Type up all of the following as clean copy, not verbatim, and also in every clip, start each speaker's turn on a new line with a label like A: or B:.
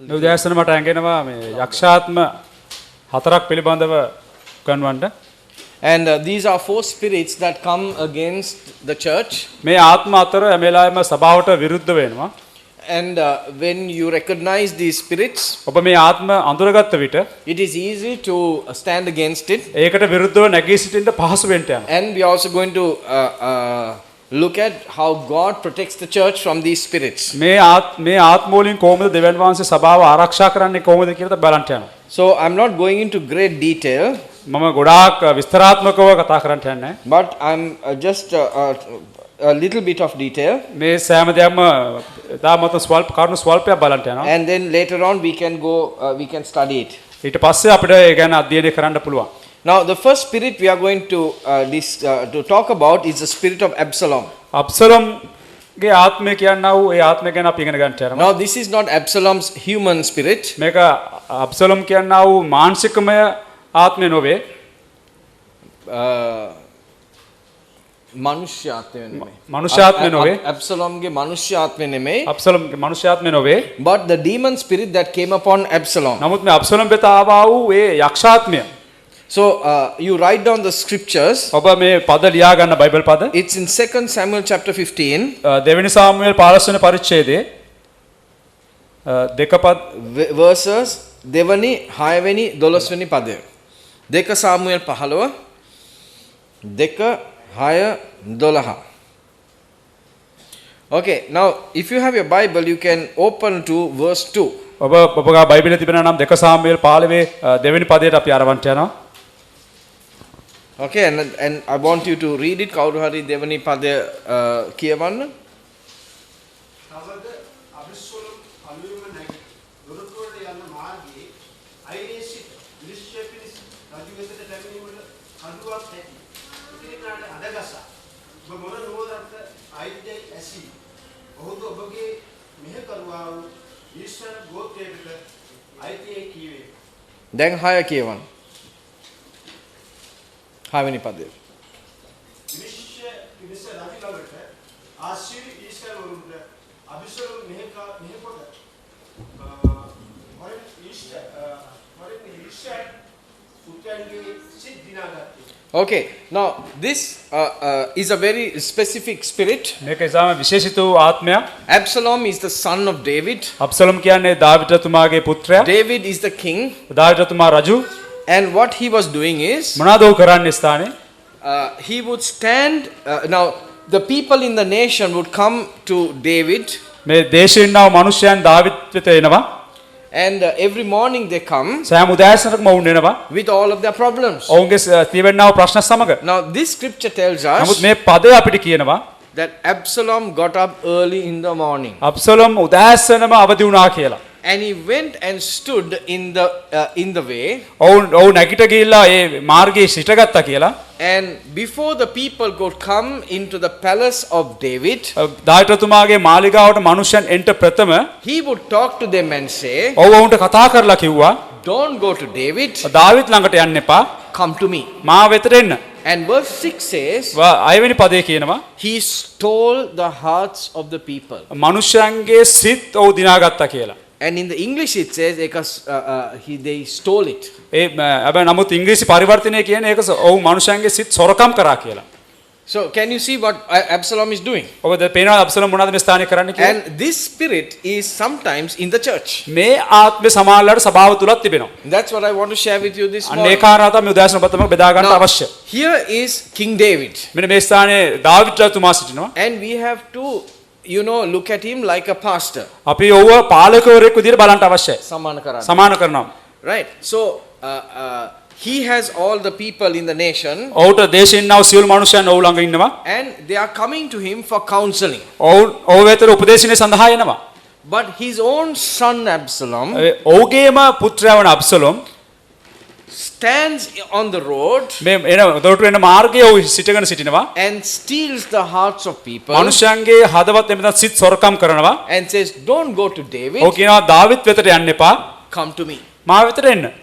A: මේ උදෑසන මට ඇඟෙනවා මේ යක්ෂාත්ම හතරක් පිළිබඳව උගන්වන්න.
B: And these are four spirits that come against the church.
A: මේ ආත්ම අතර හැම වෙලාවෙම සභාවට විරුද්ධ වෙනවා.
B: And when you recognize these spirits,
A: ඔබ මේ ආත්ම අඳුරගත්ත විට
B: it is easy to stand against it.
A: ඒකට විරුද්ධව නැගී සිටින්න පහසු වෙන්න යනවා.
B: And we are also going to look at how God protects the church from these spirits.
A: මේ ආත්ම වලින් කොහොමද දෙවියන් වහන්සේ සභාව ආරක්ෂා කරන්නේ කොහොමද කියලා බලන්න යනවා.
B: So I'm not going into great detail.
A: මම ගොඩාක් විස්තරාත්මකව කතා කරන්න යන්නේ.
B: But I'm just a little bit of detail.
A: මේ සෑම දෙයක්ම තාමත් ස්වල්ප කරුණු ස්වල්පයක් බලන්න යනවා.
B: And then later on we can study it.
A: ඊට පස්සේ අපිට ඒ ගැන අධ්‍යයනය කරන්න පුළුවන්.
B: Now the first spirit we are going to talk about is the spirit of Absalom.
A: අබ්සලම් ගේ ආත්මය කියනවා ඒ ආත්මය ගැන අපි ඉගෙන ගන්න යනවා.
B: Now this is not Absalom's human spirit.
A: මේක අබ්සලම් කියනවා මානසිකමය ආත්මය නොවේ.
B: මනුෂ්‍යාත්මය නෙමෙයි.
A: මනුෂ්‍යාත්මය නොවේ.
B: Absalomගේ මනුෂ්‍යාත්මය නෙමෙයි.
A: අබ්සලම්ගේ මනුෂ්‍යාත්මය නොවේ.
B: But the demon spirit that came upon Absalom.
A: නමුත් මේ අබ්සලම් වෙත ආවා වූ ඒ යක්ෂාත්මය.
B: So you write down the scriptures.
A: ඔබ මේ පද ලියා ගන්න බයිබල් පද.
B: It's in 2 Samuel chapter 15.
A: දෙවෙනි සාමුවෙල් 15 වෙනි පරිච්ඡේදයේ දෙක පද
B: verses දෙවනි 6 වෙනි 12 වෙනි පදය. 2 සාමුවෙල් 15 2 6 12. Okay, now if you have your Bible you can open to verse 2.
A: ඔබගේ බයිබලයේ තිබෙනා නම් 2 සාමුවෙල් 15 දෙවෙනි පදයට අපි ආරවන්ට යනවා.
B: Okay, and I want you to read it. කවුරු හරි දෙවෙනි පදය කියවන්න.
C: තවද අබිස්සොලම් අලුයම නැගී දොරටුවට යන මාර්ගයේ අයිනේ සිට ලිස්ෂෙපිනිස් රජු වෙතට පැමිණීමට කඩුවක් ඇති. ඉතිරිනාට අඩගසා ඔබ මොන නෝදන්ට අයිදයි ඇසි. ඔහුද ඔබගේ මෙහෙකරුවා වූ ඊශ්වර ගෝත්‍රයට අයිතියි කීවේ.
B: දැන් 6 කියවන්න. 6 වෙනි පදය.
C: පිනිස්ස රජු ළඟට ආශිරි ඊශ්වර වරුන්ට අබිස්සොලම් මෙහෙකොට වරින් ඊශ්වර පුත්‍රයන්ගේ සිත් දිනාගත්තේ.
B: Okay, now this is a very specific spirit.
A: මේක ඉතාම විශේෂිත වූ ආත්මයක්.
B: Absalom is the son of David.
A: අබ්සලම් කියන්නේ දාවිද රජතුමාගේ පුත්‍රයා.
B: David is the king.
A: දාවිද රජතුමා රජු.
B: And what he was doing is
A: මොනවාද ਉਹ කරන්නේ ස්ථානේ?
B: he would stand now the people in the nation would come to David.
A: මේ දේශේ ඉන්නව මිනිසයන් දාවිද වෙත එනවා.
B: And every morning they come
A: සෑම උදෑසනකම වුන් එනවා.
B: with all of their problems.
A: ඔවුන්ගේ තියෙනා ප්‍රශ්න සමග.
B: Now this scripture tells
A: නමුත්
B: us
A: මේ පදය අපිට කියනවා
B: that Absalom got up early in the morning.
A: අබ්සලම් උදෑසනම අවදි වුණා කියලා.
B: And he went and stood in the way.
A: ඔවුන් නැගිට ගිහිල්ලා ඒ මාර්ගයේ සිටගත්තා කියලා.
B: And before the people could come into the palace of David,
A: දාවිද රජතුමාගේ මාලිගාවට මිනිසයන් එන්ට ප්‍රථම
B: he would talk to them and say,
A: ඔවුන්ට කතා කරලා කිව්වා
B: don't go to David,
A: දාවිද ළඟට යන්න එපා.
B: come to me.
A: මා වෙතට එන්න.
B: And verse 6 says,
A: 6 වෙනි පදේ කියනවා
B: he stole the hearts of the people.
A: මිනිසයන්ගේ සිත් ඔව් දිනාගත්තා කියලා.
B: And in the English it says they stole it.
A: ඒ හැබැයි නමුත් ඉංග්‍රීසි පරිවර්තනය කියන්නේ ඒක ඔව් මිනිසයන්ගේ සිත් සොරකම් කරා කියලා.
B: So can you see what Absalom is doing?
A: ඔබ පේනවා අබ්සලම් මොනවද මේ ස්ථානේ කරන්නේ කියලා?
B: And this spirit is sometimes in the church.
A: මේ ආත්මේ සමාජලට සභාව තුලත් තිබෙනවා.
B: That's what I want to share with you this
A: අන්න ඒ
B: morning.
A: කාරණා තමයි උදෑසන ඔබ තමයි බෙදා ගන්න අවශ්‍ය.
B: Here is King David.
A: මෙන්න මේ ස්ථානේ දාවිද රජතුමා සිටිනවා.
B: And we have to look at him like a pastor.
A: අපි ඔව්ව පාලකවරයෙක් විදිහට බලන්න අවශ්‍යයි. සමාන කරනවා.
B: Right. So he has all the people in the nation.
A: ඔව්ට දේශේ ඉන්නව සියලු මිනිසයන් ඔව් ළඟ ඉන්නවා.
B: And they are coming to him for counseling.
A: ඔව් වෙතර උපදේශනේ සඳහා එනවා.
B: But his own son Absalom
A: ඔව්ගේම පුත්‍රයා වන අබ්සලම්
B: stands on the road
A: මේ එන දොරටු එන මාර්ගයේ ඔව් සිටගෙන සිටිනවා.
B: and steals the hearts of people.
A: මිනිසයන්ගේ හදවත් එමෙතන සිත් සොරකම් කරනවා.
B: And says, don't go to David.
A: ඔව් කියනවා දාවිත් වෙතට යන්න එපා.
B: Come to me.
A: මා වෙතට එන්න.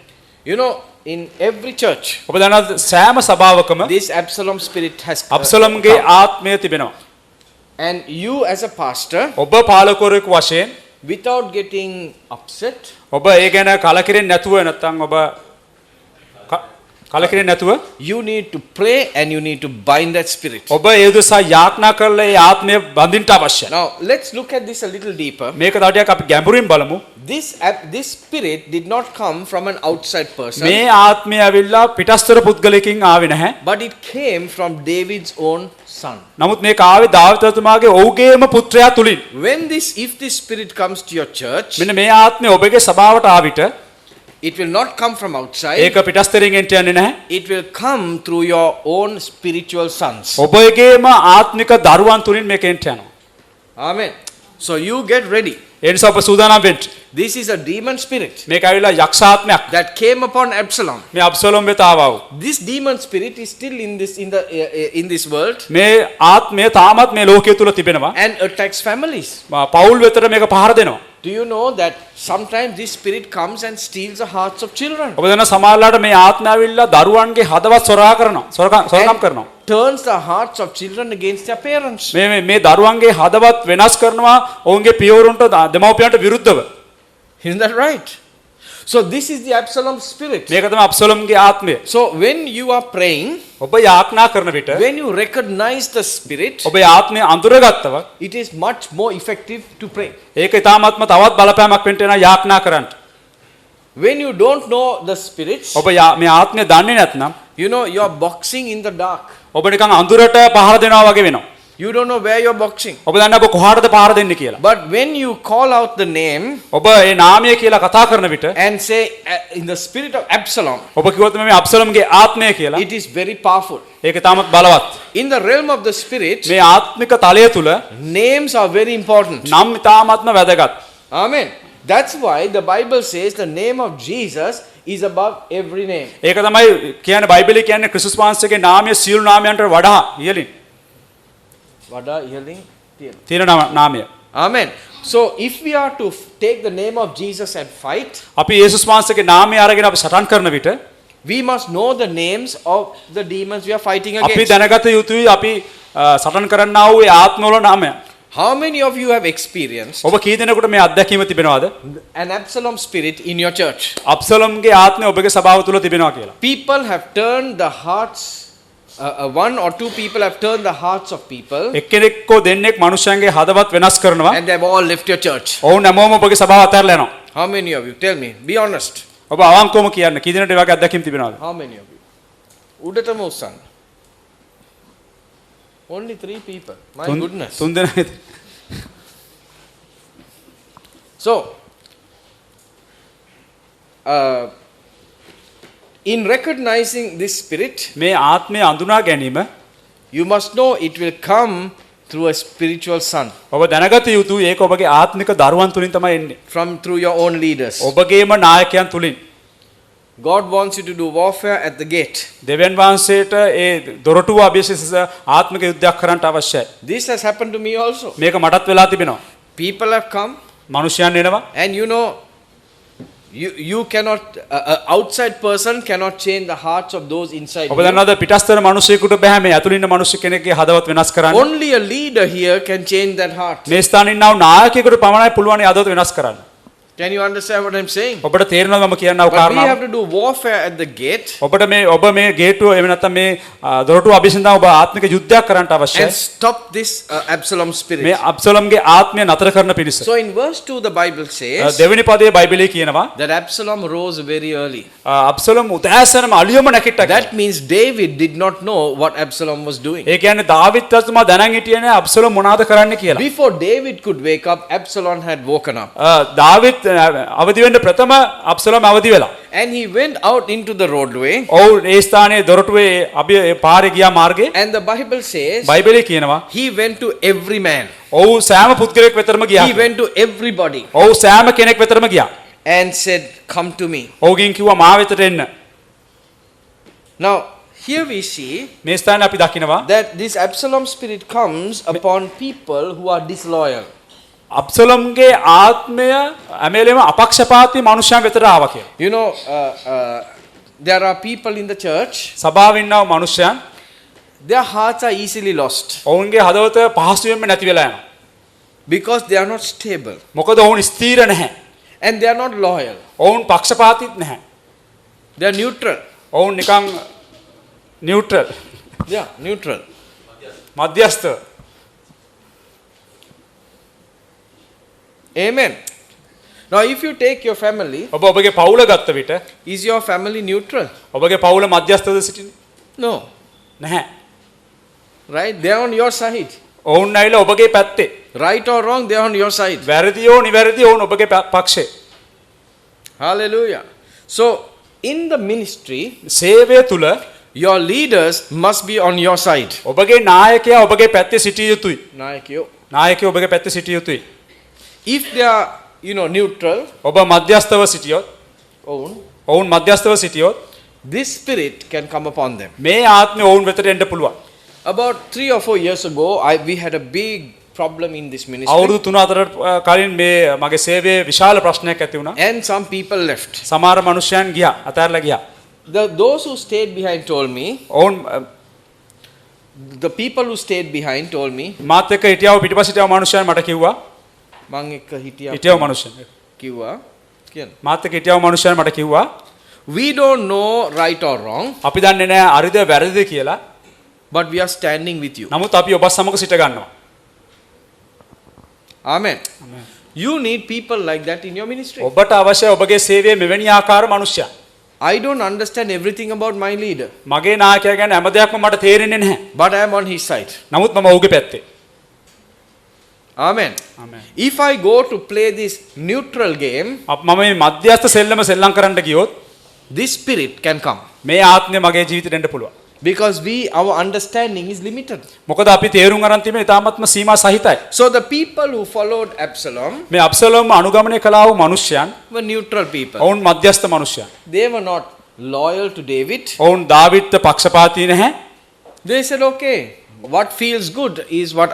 B: In every church,
A: ඔබ දන්නවා සෑම සභාවකම
B: this Absalom spirit has
A: අබ්සලම්ගේ ආත්මය තිබෙනවා.
B: And you as a pastor,
A: ඔබ පාලකවරයෙකු වශයෙන්
B: without getting upset,
A: ඔබ ඒ ගැන කලකිරෙන්නේ නැතුව නැත්නම් ඔබ කලකිරෙන්නේ නැතුව
B: you need to pray and you need to bind that spirit.
A: ඔබ ඒ උදෙසා යාඥා කරලා ඒ ආත්මය බඳින්න අවශ්‍යයි.
B: Now, let's look at this a little deeper.
A: මේක තව ටිකක් අපි ගැඹුරින් බලමු.
B: This spirit did not come from an outside person,
A: මේ ආත්මය ඇවිල්ලා පිටස්තර පුද්ගලයෙකින් ආවේ නැහැ.
B: but it came from David's own son.
A: නමුත් මේක ආවේ දාවිදතුමාගේ ඔහුගේම පුත්‍රයා තුලින්.
B: If this spirit comes to your church,
A: මෙන්න මේ ආත්මය ඔබගේ සභාවට ආවිට
B: it will not come from outside.
A: ඒක පිටස්තරින් එන්ට යන්නේ නැහැ.
B: It will come through your own spiritual sons.
A: ඔබගේම ආත්මික දරුවන් තුලින් මේක එන්ට යනවා.
B: Amen. So you get ready.
A: ඒ නිසා ඔබ සූදානම් වෙන්න.
B: This is a demon spirit
A: මේක ඇවිල්ලා යක්ෂ ආත්මයක්.
B: that came upon Absalom.
A: මේ අබ්සලෝම් වෙත ආවා වූ.
B: This demon spirit is still in this world
A: මේ ආත්මය තාමත් මේ ලෝකයේ තුල තිබෙනවා.
B: and attacks families.
A: පෞල් වෙතට මේක පහර දෙනවා.
B: Do you know that sometimes this spirit comes and steals the hearts of children?
A: ඔබ දන්න සමහරලාට මේ ආත්මය ඇවිල්ලා දරුවන්ගේ හදවත් සොරා කරනවා. සොරකම් කරනවා.
B: Turns the hearts of children against their parents.
A: මේ දරුවන්ගේ හදවත් වෙනස් කරනවා ඔවුන්ගේ පියවරුන්ට දෙමව්පියන්ට විරුද්ධව.
B: Isn't that right? So this is the Absalom spirit.
A: මේක තමයි අබ්සලෝම්ගේ ආත්මය.
B: So when you are praying,
A: ඔබ යාඥා කරන විට
B: when you recognize the spirit,
A: ඔබ ආත්මය අඳුරගත්තව
B: it is much more effective to pray.
A: ඒක ඊටාත්ම තවත් බලපෑමක් වෙන්න යන යාඥා කරන්න.
B: When you don't know the spirits,
A: ඔබ මේ ආත්මය දන්නේ නැත්නම්
B: you know you are boxing in the dark.
A: ඔබ නිකන් අඳුරට පහර දෙනවා වගේ වෙනවා.
B: You don't know where you're boxing.
A: ඔබ දන්නේ ඔබ කොහාටද පහර දෙන්නේ කියලා.
B: But when you call out the name
A: ඔබ ඒ නාමය කියලා කතා කරන විට
B: and say in the spirit of Absalom,
A: ඔබ කිව්වොත් මේ අබ්සලෝම්ගේ ආත්මය කියලා
B: it is very powerful.
A: ඒක තාමත් බලවත්.
B: In the realm of the spirit,
A: මේ ආත්මික තලය තුල
B: names are very important.
A: නම් තාමත්ම වැදගත්.
B: Amen. That's why the Bible says the name of Jesus is above every name.
A: ඒක තමයි කියන්නේ බයිබලයේ කියන්නේ ක්‍රිස්තුස් වහන්සේගේ නාමය සියලු නාමයන්ට වඩා ඉහළින්
B: Vada healing.
A: තියෙන නාමය.
B: Amen. So if we are to take the name of Jesus and fight,
A: අපි යේසුස් වහන්සේගේ නාමය අරගෙන අපි සටන් කරන විට
B: we must know the names of the demons we are fighting
A: අපි
B: against.
A: දැනගත යුතුයි අපි සටන් කරන්නා වූ ඒ ආත්මවල නාමය.
B: How many of you have experienced
A: ඔබ කී දෙනෙකුට මේ අත්දැකීම තිබෙනවද?
B: an Absalom spirit in your church?
A: අබ්සලෝම්ගේ ආත්මය ඔබගේ සභාව තුල තිබෙනවා කියලා.
B: People have turned the hearts, one or two people have turned the hearts of people
A: එක්කෙනෙක්ව දෙන්නෙක් මිනිස්යන්ගේ හදවත් වෙනස් කරනවා.
B: and they have all left your church.
A: ඔවුන් හැමෝම ඔබගේ සභාව අතහැරලා යනවා.
B: How many of you? Tell me. Be honest.
A: ඔබ අවංකවම කියන්න කී දෙනෙකුට ඒ වගේ අත්දැකීම් තිබෙනවද?
B: How many of you? Udatama usan. Only 3 people. My goodness.
A: තුන් දෙනෙක්.
B: So, in recognizing this spirit,
A: මේ ආත්මය අඳුනා ගැනීම
B: you must know it will come through a spiritual son,
A: ඔබ දැනගත යුතුයි ඒක ඔබගේ ආත්මික දරුවන් තුලින් තමයි එන්නේ.
B: through your own leaders.
A: ඔබගේම නායකයන් තුලින්.
B: God wants you to do warfare at the gate.
A: දෙවියන් වහන්සේට ඒ දොරටුව අභිෂේක ආත්මික යුද්ධයක් කරන්නට අවශ්‍යයි.
B: This has happened to me also.
A: මේක මටත් වෙලා තිබෙනවා.
B: People have come
A: මිනිසයන් එනවා.
B: and you know, you cannot, outside person cannot change the hearts of those inside
A: ඔබ
B: you.
A: දන්නවද පිටස්තර මිනිසෙකුට බෑ මේ ඇතුළේ ඉන්න මිනිස්සු කෙනෙක්ගේ හදවත වෙනස් කරන්න.
B: Only a leader here can change that heart.
A: මේ ස්ථානයේ ඉන්නව නායකයෙකුට පමණයි පුළුවන් ඒ හදවත වෙනස් කරන්න.
B: Can you understand what I'm saying?
A: ඔබට තේරෙනවද මම කියන්නව
B: But we
A: කාරණාව?
B: have to do warfare at the gate
A: ඔබට ඔබ මේ ගේට්ටුව එහෙම නැත්නම් මේ දොරටුව අභිෂේකයෙන් ඔබ ආත්මික යුද්ධයක් කරන්නට අවශ්‍යයි.
B: and stop this Absalom spirit.
A: මේ අබ්සලෝම්ගේ ආත්මය නතර කරන පිණිස.
B: So in verse 2 the Bible says
A: දෙවෙනි පදයේ බයිබලයේ කියනවා
B: that Absalom rose very early.
A: අබ්සලෝම් උදෑසනම අලියම නැගිට්ටා.
B: That means David did not know what Absalom was doing.
A: ඒ කියන්නේ දාවිත් රජතුමා දැනන් හිටියේ නෑ අබ්සලෝම් මොනවද කරන්න කියලා.
B: Before David could wake up, Absalom had woken up.
A: David අවදි වෙන්න ප්‍රථම අබ්සලෝම් අවදි වෙලා.
B: And he went out into the roadway.
A: ඔව් ඒ ස්ථානයේ දොරටුවේ අපි පාරේ ගියා මාර්ගේ.
B: And the Bible says
A: බයිබලයේ කියනවා
B: he went to every man.
A: ඔව් සෑම පුද්ගලයෙක් වෙතරම ගියා.
B: He went to everybody
A: ඔව් සෑම කෙනෙක් වෙතරම ගියා.
B: and said, "Come to me."
A: ඔව්ගෙන් කිව්වා මා වෙතට එන්න.
B: Now, here we see
A: මේ ස්ථානයේ අපි දකිනවා
B: that this Absalom spirit comes upon people who are disloyal.
A: අබ්සලෝම්ගේ ආත්මය ඇමෙලෙම අපක්ෂපාතී මනුෂ්‍යයන් වෙතට ආවා කියලා.
B: You know, there are people in the church,
A: සභාවේ ඉන්නව මනුෂ්‍යයන්
B: their hearts are easily lost.
A: ඔවුන්ගේ හදවත පහසුවෙන්ම නැති වෙලා යනවා.
B: Because they are not stable.
A: මොකද ඔවුන් ස්ථීර නැහැ.
B: And they are not loyal.
A: ඔවුන් පක්ෂපාතීත් නැහැ.
B: They are neutral.
A: ඔවුන් නිකන් නියුට්‍රල්
B: Yeah, neutral.
A: මධ්‍යස්ථ.
B: Amen. Now, if you take your family,
A: ඔබ ඔබගේ පවුල ගත්ත විට
B: is your family neutral?
A: ඔබගේ පවුල මධ්‍යස්ථද සිටින්නේ?
B: No.
A: නැහැ.
B: Right? They are on your side.
A: ඔවුන් ඇවිල්ලා ඔබගේ පැත්තේ.
B: Right or wrong, they are on your side.
A: වැරදියෝ නිවැරදියෝ ඔවුන් ඔබගේ පක්ෂේ.
B: Hallelujah. So, in the ministry,
A: සේවය තුල
B: your leaders must be on your side.
A: ඔබගේ නායකයා ඔබගේ පැත්තේ සිටිය යුතුයි.
B: Nayakyo.
A: නායකයෝ ඔබගේ පැත්තේ සිටිය යුතුයි.
B: If they are, neutral,
A: ඔබ මධ්‍යස්ථව සිටියොත් ඔවුන් මධ්‍යස්ථව සිටියොත්
B: this spirit can come upon them.
A: මේ ආත්මය ඔවුන් වෙතට එන්න පුළුවන්.
B: About 3 or 4 years ago, we had a big problem in this ministry.
A: අවුරුදු 3-4 කලින් මේ මගේ සේවයේ විශාල ප්‍රශ්නයක් ඇති වුණා.
B: And some people left.
A: සමහර මිනිසයන් ගියා, අතහැරලා ගියා.
B: Those who stayed behind told me,
A: ඔවුන්
B: the people who stayed behind told me,
A: මාත් එක්ක හිටියව පිටිපස්ස හිටියව මිනිසයන් මට කිව්වා,
B: මං එක්ක
A: හිටියව මිනිසයන්
B: කිව්වා කියන
A: මාත් එක්ක හිටියව මිනිසයන් මට කිව්වා,
B: we don't know right or wrong,
A: අපි දන්නේ නැහැ හරිද වැරදිද කියලා,
B: but we are standing with you.
A: නමුත් අපි ඔබ සමග සිට ගන්නවා.
B: Amen. You need people like that in your ministry.
A: ඔබට අවශ්‍ය ඔබගේ සේවයේ මෙවැනි ආකාර මිනිසයන්.
B: I don't understand everything about my leader,
A: මගේ නායකයා ගැන හැම දෙයක්ම මට තේරෙන්නේ නැහැ.
B: but I am on his side.
A: නමුත් මම ඔහුගේ පැත්තේ.
B: Amen.
A: Amen.
B: If I go to play this neutral game,
A: මම මේ මධ්‍යස්ථ සෙල්ලම සෙල්ලම් කරන්න ගියොත්
B: this spirit can come.
A: මේ ආත්මය මගේ ජීවිතේට එන්න පුළුවන්.
B: Because our understanding is limited.
A: මොකද අපි තේරුම් අරන් තිබෙන ඉතාමත්ම සීමා සහිතයි.
B: So the people who followed Absalom
A: මේ අබ්සලෝම් අනුගමනය කළා වූ මිනිසයන්
B: were neutral people.
A: ඔවුන් මධ්‍යස්ථ මිනිසයන්.
B: They were not loyal to David.
A: ඔවුන් දාවිද්ට පක්ෂපාතී නැහැ.
B: They said, okay, what feels good is what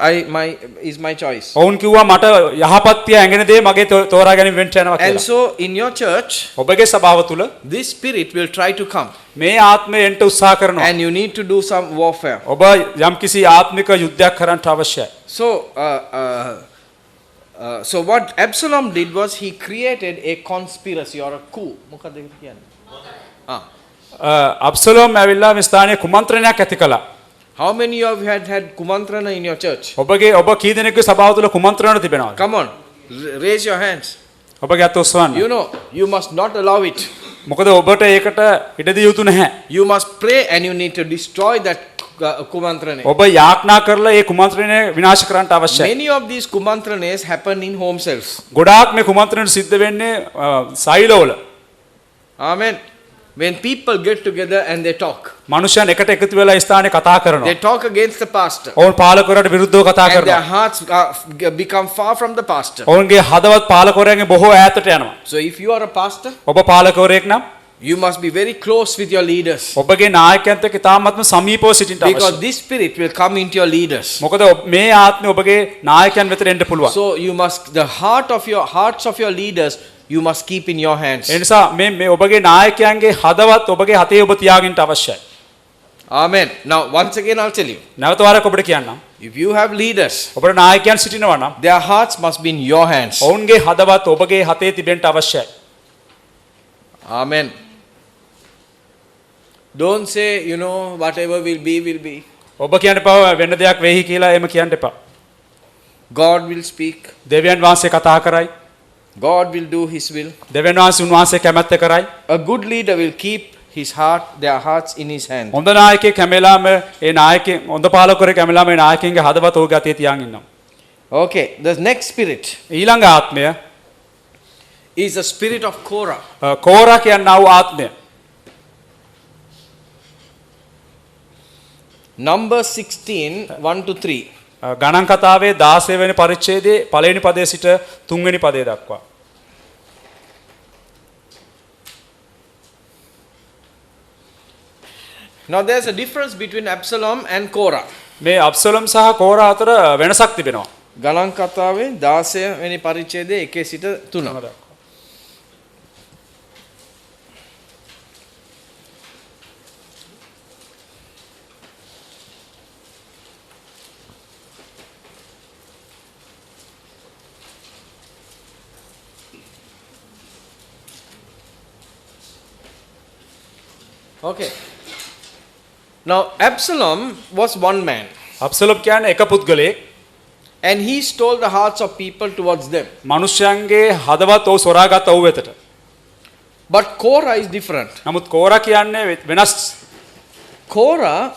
B: is my choice.
A: ඔවුන් කිව්වා මට යහපත් තියා ඇඟෙන දේ මගේ තෝරා ගැනීම වෙන්න යනවා
B: And
A: කියලා.
B: so in your church,
A: ඔබගේ සභාව තුල
B: this spirit will try to come.
A: මේ ආත්මය එන්න උත්සාහ කරනවා.
B: And you need to do some warfare.
A: ඔබ යම්කිසි ආත්මික යුද්ධයක් කරන්න අවශ්‍යයි.
B: So what Absalom did was he created a conspiracy or a coup. මොකක්ද ඒක කියන්නේ?
A: අබ්සලෝම් ඇවිල්ලා මේ ස්ථානයේ කුමන්ත්‍රණයක් ඇති කළා.
B: How many of you had kumantrana in your church?
A: ඔබ කී දෙනෙක්ගේ සභාව තුල කුමන්ත්‍රණ තිබෙනවද?
B: Come on, raise your hands.
A: ඔබගේ අත ඔසවන්න.
B: You know, you must not allow it.
A: මොකද ඔබට ඒකට ඉඩ දිය යුතු නැහැ.
B: You must pray and you need to destroy that kumantrane.
A: ඔබ යාඥා කරලා ඒ කුමන්ත්‍රණය විනාශ කරන්න අවශ්‍යයි.
B: Many of these kumantranes happen in home cells.
A: ගොඩාක් මේ කුමන්ත්‍රණ සිද්ධ වෙන්නේ සෛලවල.
B: Amen. When people get together and they talk.
A: මනුෂ්‍යයන් එකට එකතු වෙලා ස්ථානයේ කතා කරනවා.
B: They talk against the pastor.
A: ඔවුන් පාලකවරයාට විරුද්ධව කතා
B: And their
A: කරනවා.
B: hearts become far from the pastor.
A: ඔවුන්ගේ හදවත් පාලකවරයාගෙන් බොහෝ ඈතට යනවා.
B: So if you are a pastor,
A: ඔබ පාලකවරයෙක් නම්
B: you must be very close with your leaders.
A: ඔබගේ නායකයන්ට එක්ක ඉතාමත්ම සමීපව සිටින්න
B: Because
A: අවශ්‍යයි.
B: this spirit will come into your leaders.
A: මොකද මේ ආත්මය ඔබගේ නායකයන් වෙතට එන්න පුළුවන්.
B: So you must, the hearts of your leaders, you must keep in your hands.
A: ඒ නිසා මේ ඔබගේ නායකයන්ගේ හදවත් ඔබගේ හතේ ඔබ තියාගන්න අවශ්‍යයි.
B: Amen. Now once again I'll tell you.
A: නැවත වරක් ඔබට කියන්නම්.
B: If you have leaders,
A: ඔබට නායකයන් සිටිනවා නම්
B: their hearts must be in your hands.
A: ඔවුන්ගේ හදවත් ඔබගේ හතේ තිබෙන්න අවශ්‍යයි.
B: Amen. Don't say, whatever will be, will be.
A: ඔබ කියන්න එපා වෙන දෙයක් වෙයි කියලා එහෙම කියන්න එපා.
B: God will speak.
A: දෙවියන් වහන්සේ කතා කරයි.
B: God will do his will.
A: දෙවියන් වහන්සේ උන්වහන්සේ කැමැත්ත කරයි.
B: A good leader will keep their hearts in his hand.
A: හොඳ නායකයෙක් හැමෙලාම ඒ නායකයන් හොඳ පාලකවරයෙක් හැමෙලාම ඒ නායකයන්ගේ හදවත් ඔහුගේ අතේ තියාගෙන ඉන්නවා.
B: Okay, the next spirit
A: ඊළඟ ආත්මය
B: is the spirit of Korah.
A: කෝරා කියනා වූ ආත්මය.
B: Number 16, 1 to 3.
A: ගණන් කතාවේ 16 වෙනි පරිච්ඡේදයේ පළවෙනි පදයේ සිට 3 වෙනි පදය දක්වා.
B: Now there's a difference between Absalom and Korah.
A: මේ අබ්සලොම් සහ කෝරා අතර වෙනසක් තිබෙනවා.
B: ගණන් කතාවේ 16 වෙනි පරිච්ඡේදයේ 1 සිට 3. Okay. Now Absalom was one man,
A: අබ්සලොම් කියන්නේ එක පුද්ගලයෙක්.
B: and he stole the hearts of people towards them.
A: මිනිස්යන්ගේ හදවත් ඔහු සොරාගත් ඔහු වෙතට.
B: But Korah is different.
A: නමුත් කෝරා කියන්නේ වෙනස්.
B: Korah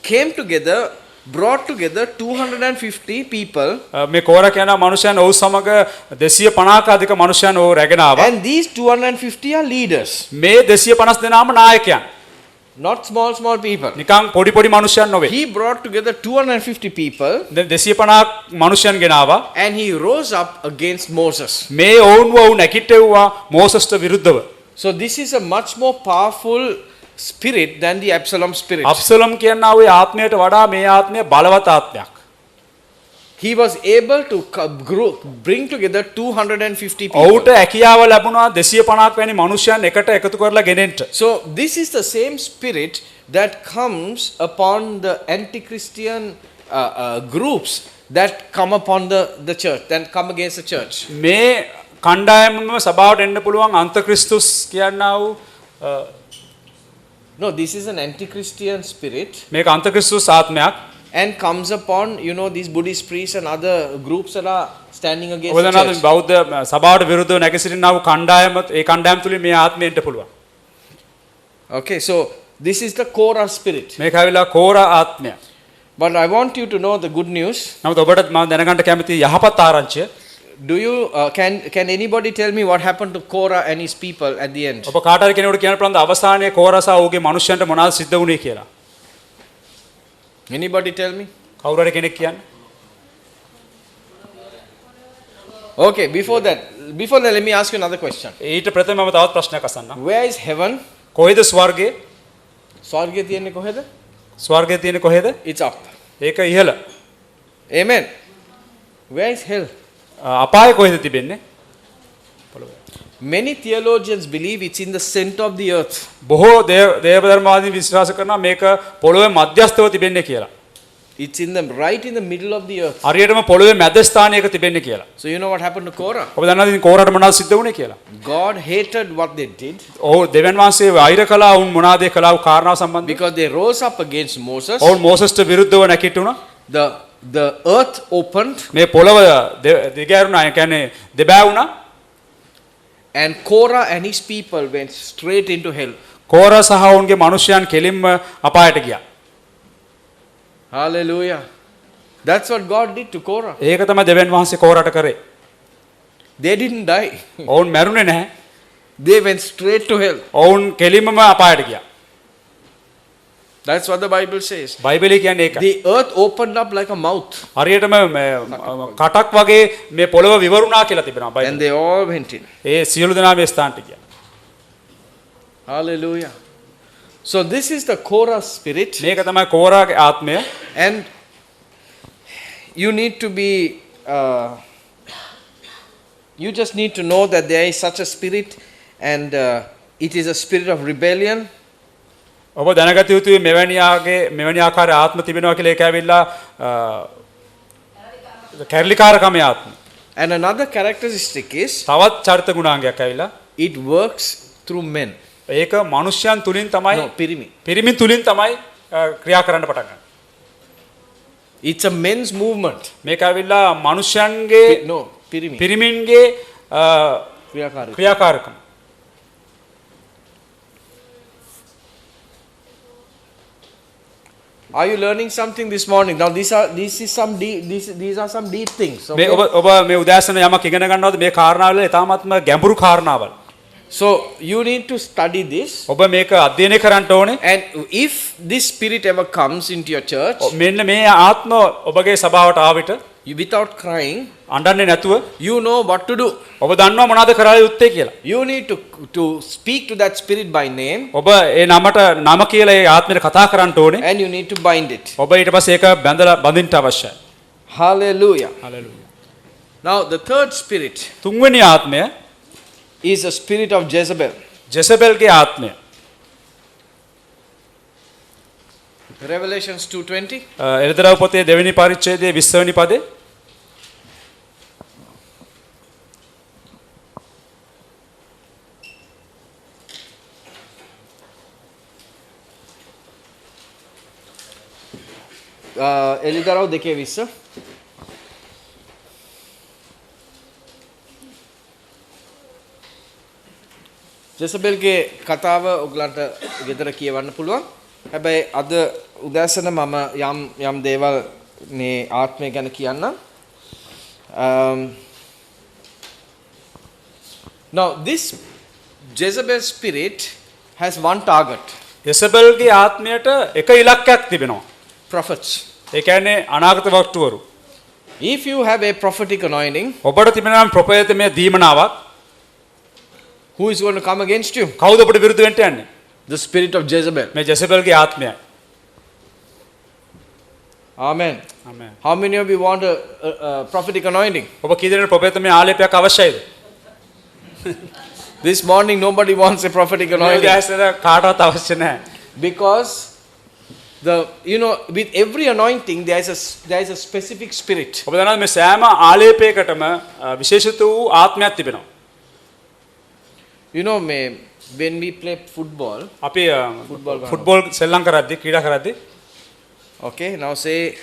B: came together, brought together 250 people,
A: මේ කෝරා කියන මිනිසයන් ඔහු සමග 250ක අධික මිනිසයන් ඔහු රැගෙන ආවා.
B: and these 250 are leaders,
A: මේ 250 දෙනාම නායකයන්.
B: not small people.
A: නිකන් පොඩි පොඩි මිනිසයන් නොවේ.
B: He brought together 250 people,
A: දැන් 250 මිනිසයන් ගෙනාවා.
B: and he rose up against Moses.
A: මේ ඔවුන්ව ඔවුන් නැකිටෙව්වා මෝසස්ට විරුද්ධව.
B: So this is a much more powerful spirit than the Absalom spirit.
A: අබ්සලොම් කියනා ওই ආත්මයට වඩා මේ ආත්මය බලවත් ආත්මයක්.
B: He was able to bring together 250 people.
A: ඔහුට හැකියාව ලැබුණා 250ක් වැනි මිනිසයන් එකට එකතු කරලා ගෙනෙන්න.
B: So this is the same spirit that comes upon the anti-Christian groups that come upon the church, that come against the church.
A: මේ කණ්ඩායමම සභාවට එන්න පුළුවන් අන්තක්‍රිස්තුස් කියනා වූ
B: No, this is an anti-Christian spirit
A: මේක අන්තක්‍රිස්තුස් ආත්මයක්.
B: and comes upon, you know, these Buddhist priests and other groups that are standing against
A: ඔබ
B: the
A: දන්නාද
B: church.
A: බෞද්ධ සභාවට විරුද්ධව නැගසිටිනා වූ කණ්ඩායම ඒ කණ්ඩායම තුලින් මේ ආත්මය එන්න පුළුවන්.
B: Okay, so this is the Korah spirit.
A: මේක ඇවිල්ලා කෝරා ආත්මය.
B: But I want you to know the good news.
A: නමුත් ඔබට මම දැනගන්න කැමති යහපත් ආරංචිය.
B: Do you can anybody tell me what happened to Korah and his people at the end?
A: ඔබ කාට හරි කෙනෙකුට කියන්න පුළුවන්ද අවසානයේ කෝරා සහ ඔහුගේ මිනිස්යන්ට මොනවද සිද්ධ වුනේ කියලා?
B: Anybody tell me?
A: කවුරු හරි කෙනෙක් කියන්න.
B: Okay, before that, let me ask you another question.
A: ඊට ප්‍රථම මම තවත් ප්‍රශ්නයක් අසන්නම්.
B: Where is heaven?
A: කොහෙද ස්වර්ගය?
B: ස්වර්ගය තියෙන්නේ කොහෙද?
A: ස්වර්ගය තියෙන්නේ කොහෙද?
B: It's up.
A: ඒක ඉහළ.
B: Amen. Where is hell?
A: අපාය කොහෙද තිබෙන්නේ?
B: Many theologians believe it's in the center of the earth.
A: බොහෝ දේවධර්මවාදීන් විශ්වාස කරනවා මේක පොළොවේ මධ්‍යස්ථව තිබෙන්නේ කියලා.
B: It's in the right in the middle of the earth.
A: හරියටම පොළොවේ මැද ස්ථානයක තිබෙන්නේ කියලා.
B: So you know what happened to Korah?
A: ඔබ දන්නවද ඉතින් කෝරාට මොනවද සිද්ධ වුනේ කියලා?
B: God hated what they did
A: ඔව් දෙවියන් වහන්සේ වෛර කළා වුන් මොනවාද කළා වූ කාරණාව සම්බන්ධව.
B: because they rose up against Moses.
A: ඔවුන් මෝසස්ට විරුද්ධව නැගිටුණා.
B: The earth opened
A: මේ පොළොව දිගෑරුණා. ඒ කියන්නේ දෙබෑ වුණා.
B: and Korah and his people went straight into hell.
A: කෝරා සහ ඔවුන්ගේ මිනිසයන් කෙලින්ම අපායට ගියා.
B: Hallelujah. That's what God did to Korah.
A: ඒක තමයි දෙවියන් වහන්සේ කෝරාට කරේ.
B: They didn't die.
A: ඔවුන් මැරුණේ නැහැ.
B: They went straight to hell.
A: ඔවුන් කෙලින්මම අපායට ගියා.
B: That's what the Bible says.
A: බයිබලයේ කියන්නේ ඒකයි.
B: The earth opened up like a mouth
A: හරියටම කටක් වගේ මේ පොළොව විවරුණා කියලා තිබෙනවා
B: and
A: බයිබලයේ.
B: they all went in.
A: ඒ සියලු දෙනා මේ ස්ථානට ගියා.
B: Hallelujah. So this is the Korah spirit,
A: මේක තමයි කෝරාගේ ආත්මය.
B: and you need to be you just need to know that there is such a spirit, and it is a spirit of rebellion.
A: ඔබ දැනගත යුතුයි මෙවැනි ආකාර ආත්ම තිබෙනවා කියලා. ඒක ඇවිල්ලා කැරලිකාරකමේ ආත්ම.
B: And another characteristic is
A: තවත් චරිත ගුණාංගයක් ඇවිල්ලා
B: it works through men.
A: ඒක මිනිස්යන් තුලින් තමයි
B: No, pirimi.
A: පිරිමින් තුලින් තමයි ක්‍රියා කරන්න පටන් ගන්නේ.
B: It's a men's movement.
A: මේක ඇවිල්ලා මිනිස්යන්ගේ
B: No, pirimi.
A: පිරිමින්ගේ
B: Kriyakari.
A: ක්‍රියාකාරකම.
B: Are you learning something this morning? Now these are some deep things.
A: මේ
B: Okay?
A: ඔබ මේ උදෑසන යමක් ඉගෙන ගන්නවද මේ කාරණාවල ඊටාත්ම ගැඹුරු කාරණාවල්.
B: So you need to study this.
A: ඔබ මේක අධ්‍යයනය කරන්න ඕනේ.
B: And if this spirit ever comes into your church,
A: මෙන්න මේ ආත්ම ඔබගේ සභාවට ආවිත
B: you, without crying,
A: අඬන්නේ නැතුව
B: you know what to do.
A: ඔබ දන්නවා මොනවද කරලා යුත්තේ කියලා.
B: You need to speak to that spirit by name,
A: ඔබ ඒ නමට නම කියලා ඒ ආත්මයට කතා කරන්න ඕනේ.
B: and you need to bind it.
A: ඔබ ඊට පස්සේ ඒක බඳින්න අවශ්‍යයි.
B: Hallelujah.
A: Hallelujah.
B: Now the third spirit
A: තුන්වෙනි ආත්මය
B: is a spirit of Jezebel.
A: ජෙසබෙල්ගේ ආත්මය.
B: Revelations 2:20.
A: එළිදරව් පොතේ දෙවෙනි පරිච්ඡේදයේ 20 වෙනි පදේ
B: එලිදරව් 2:20. ජෙසබෙල්ගේ කතාව ඔයගලන්ට ගෙදර කියවන්න පුළුවන්. හැබැයි අද උදෑසන මම යම් දේවල් මේ ආත්මය ගැන කියන්නම්. Now this Jezebel spirit has one target.
A: යසබෙල්ගේ ආත්මයට එක ඉලක්කයක් තිබෙනවා.
B: Prophets.
A: ඒ කියන්නේ අනාගත වක්තුවරු.
B: If you have a prophetic anointing,
A: ඔබට තිබෙනවා ප්‍රොපේතමය දීමනාවක්.
B: who is going to come against you?
A: කවුද ඔබට විරුද්ධ වෙන්න යන්නේ?
B: The spirit of Jezebel.
A: මේ යසබෙල්ගේ ආත්මයයි.
B: Amen.
A: ආමේන්.
B: How many of you want a prophetic anointing?
A: ඔබ කී දෙනෙක් ප්‍රොපේතමය ආලේපයක් අවශ්‍යයිද?
B: This morning nobody wants a prophetic
A: මේ
B: anointing
A: උදෑසන කාටවත් අවශ්‍ය නැහැ.
B: because with every anointing there is a specific spirit.
A: ඔබ දන්නවද මේ සෑම ආලේපයකටම විශේෂිත වූ ආත්මයක් තිබෙනවා.
B: When we play football,
A: අපි
B: Football ගන්නවා.
A: ෆුට්බෝල් සෙල්ලම් කරද්දී ක්‍රීඩා කරද්දී
B: okay, now say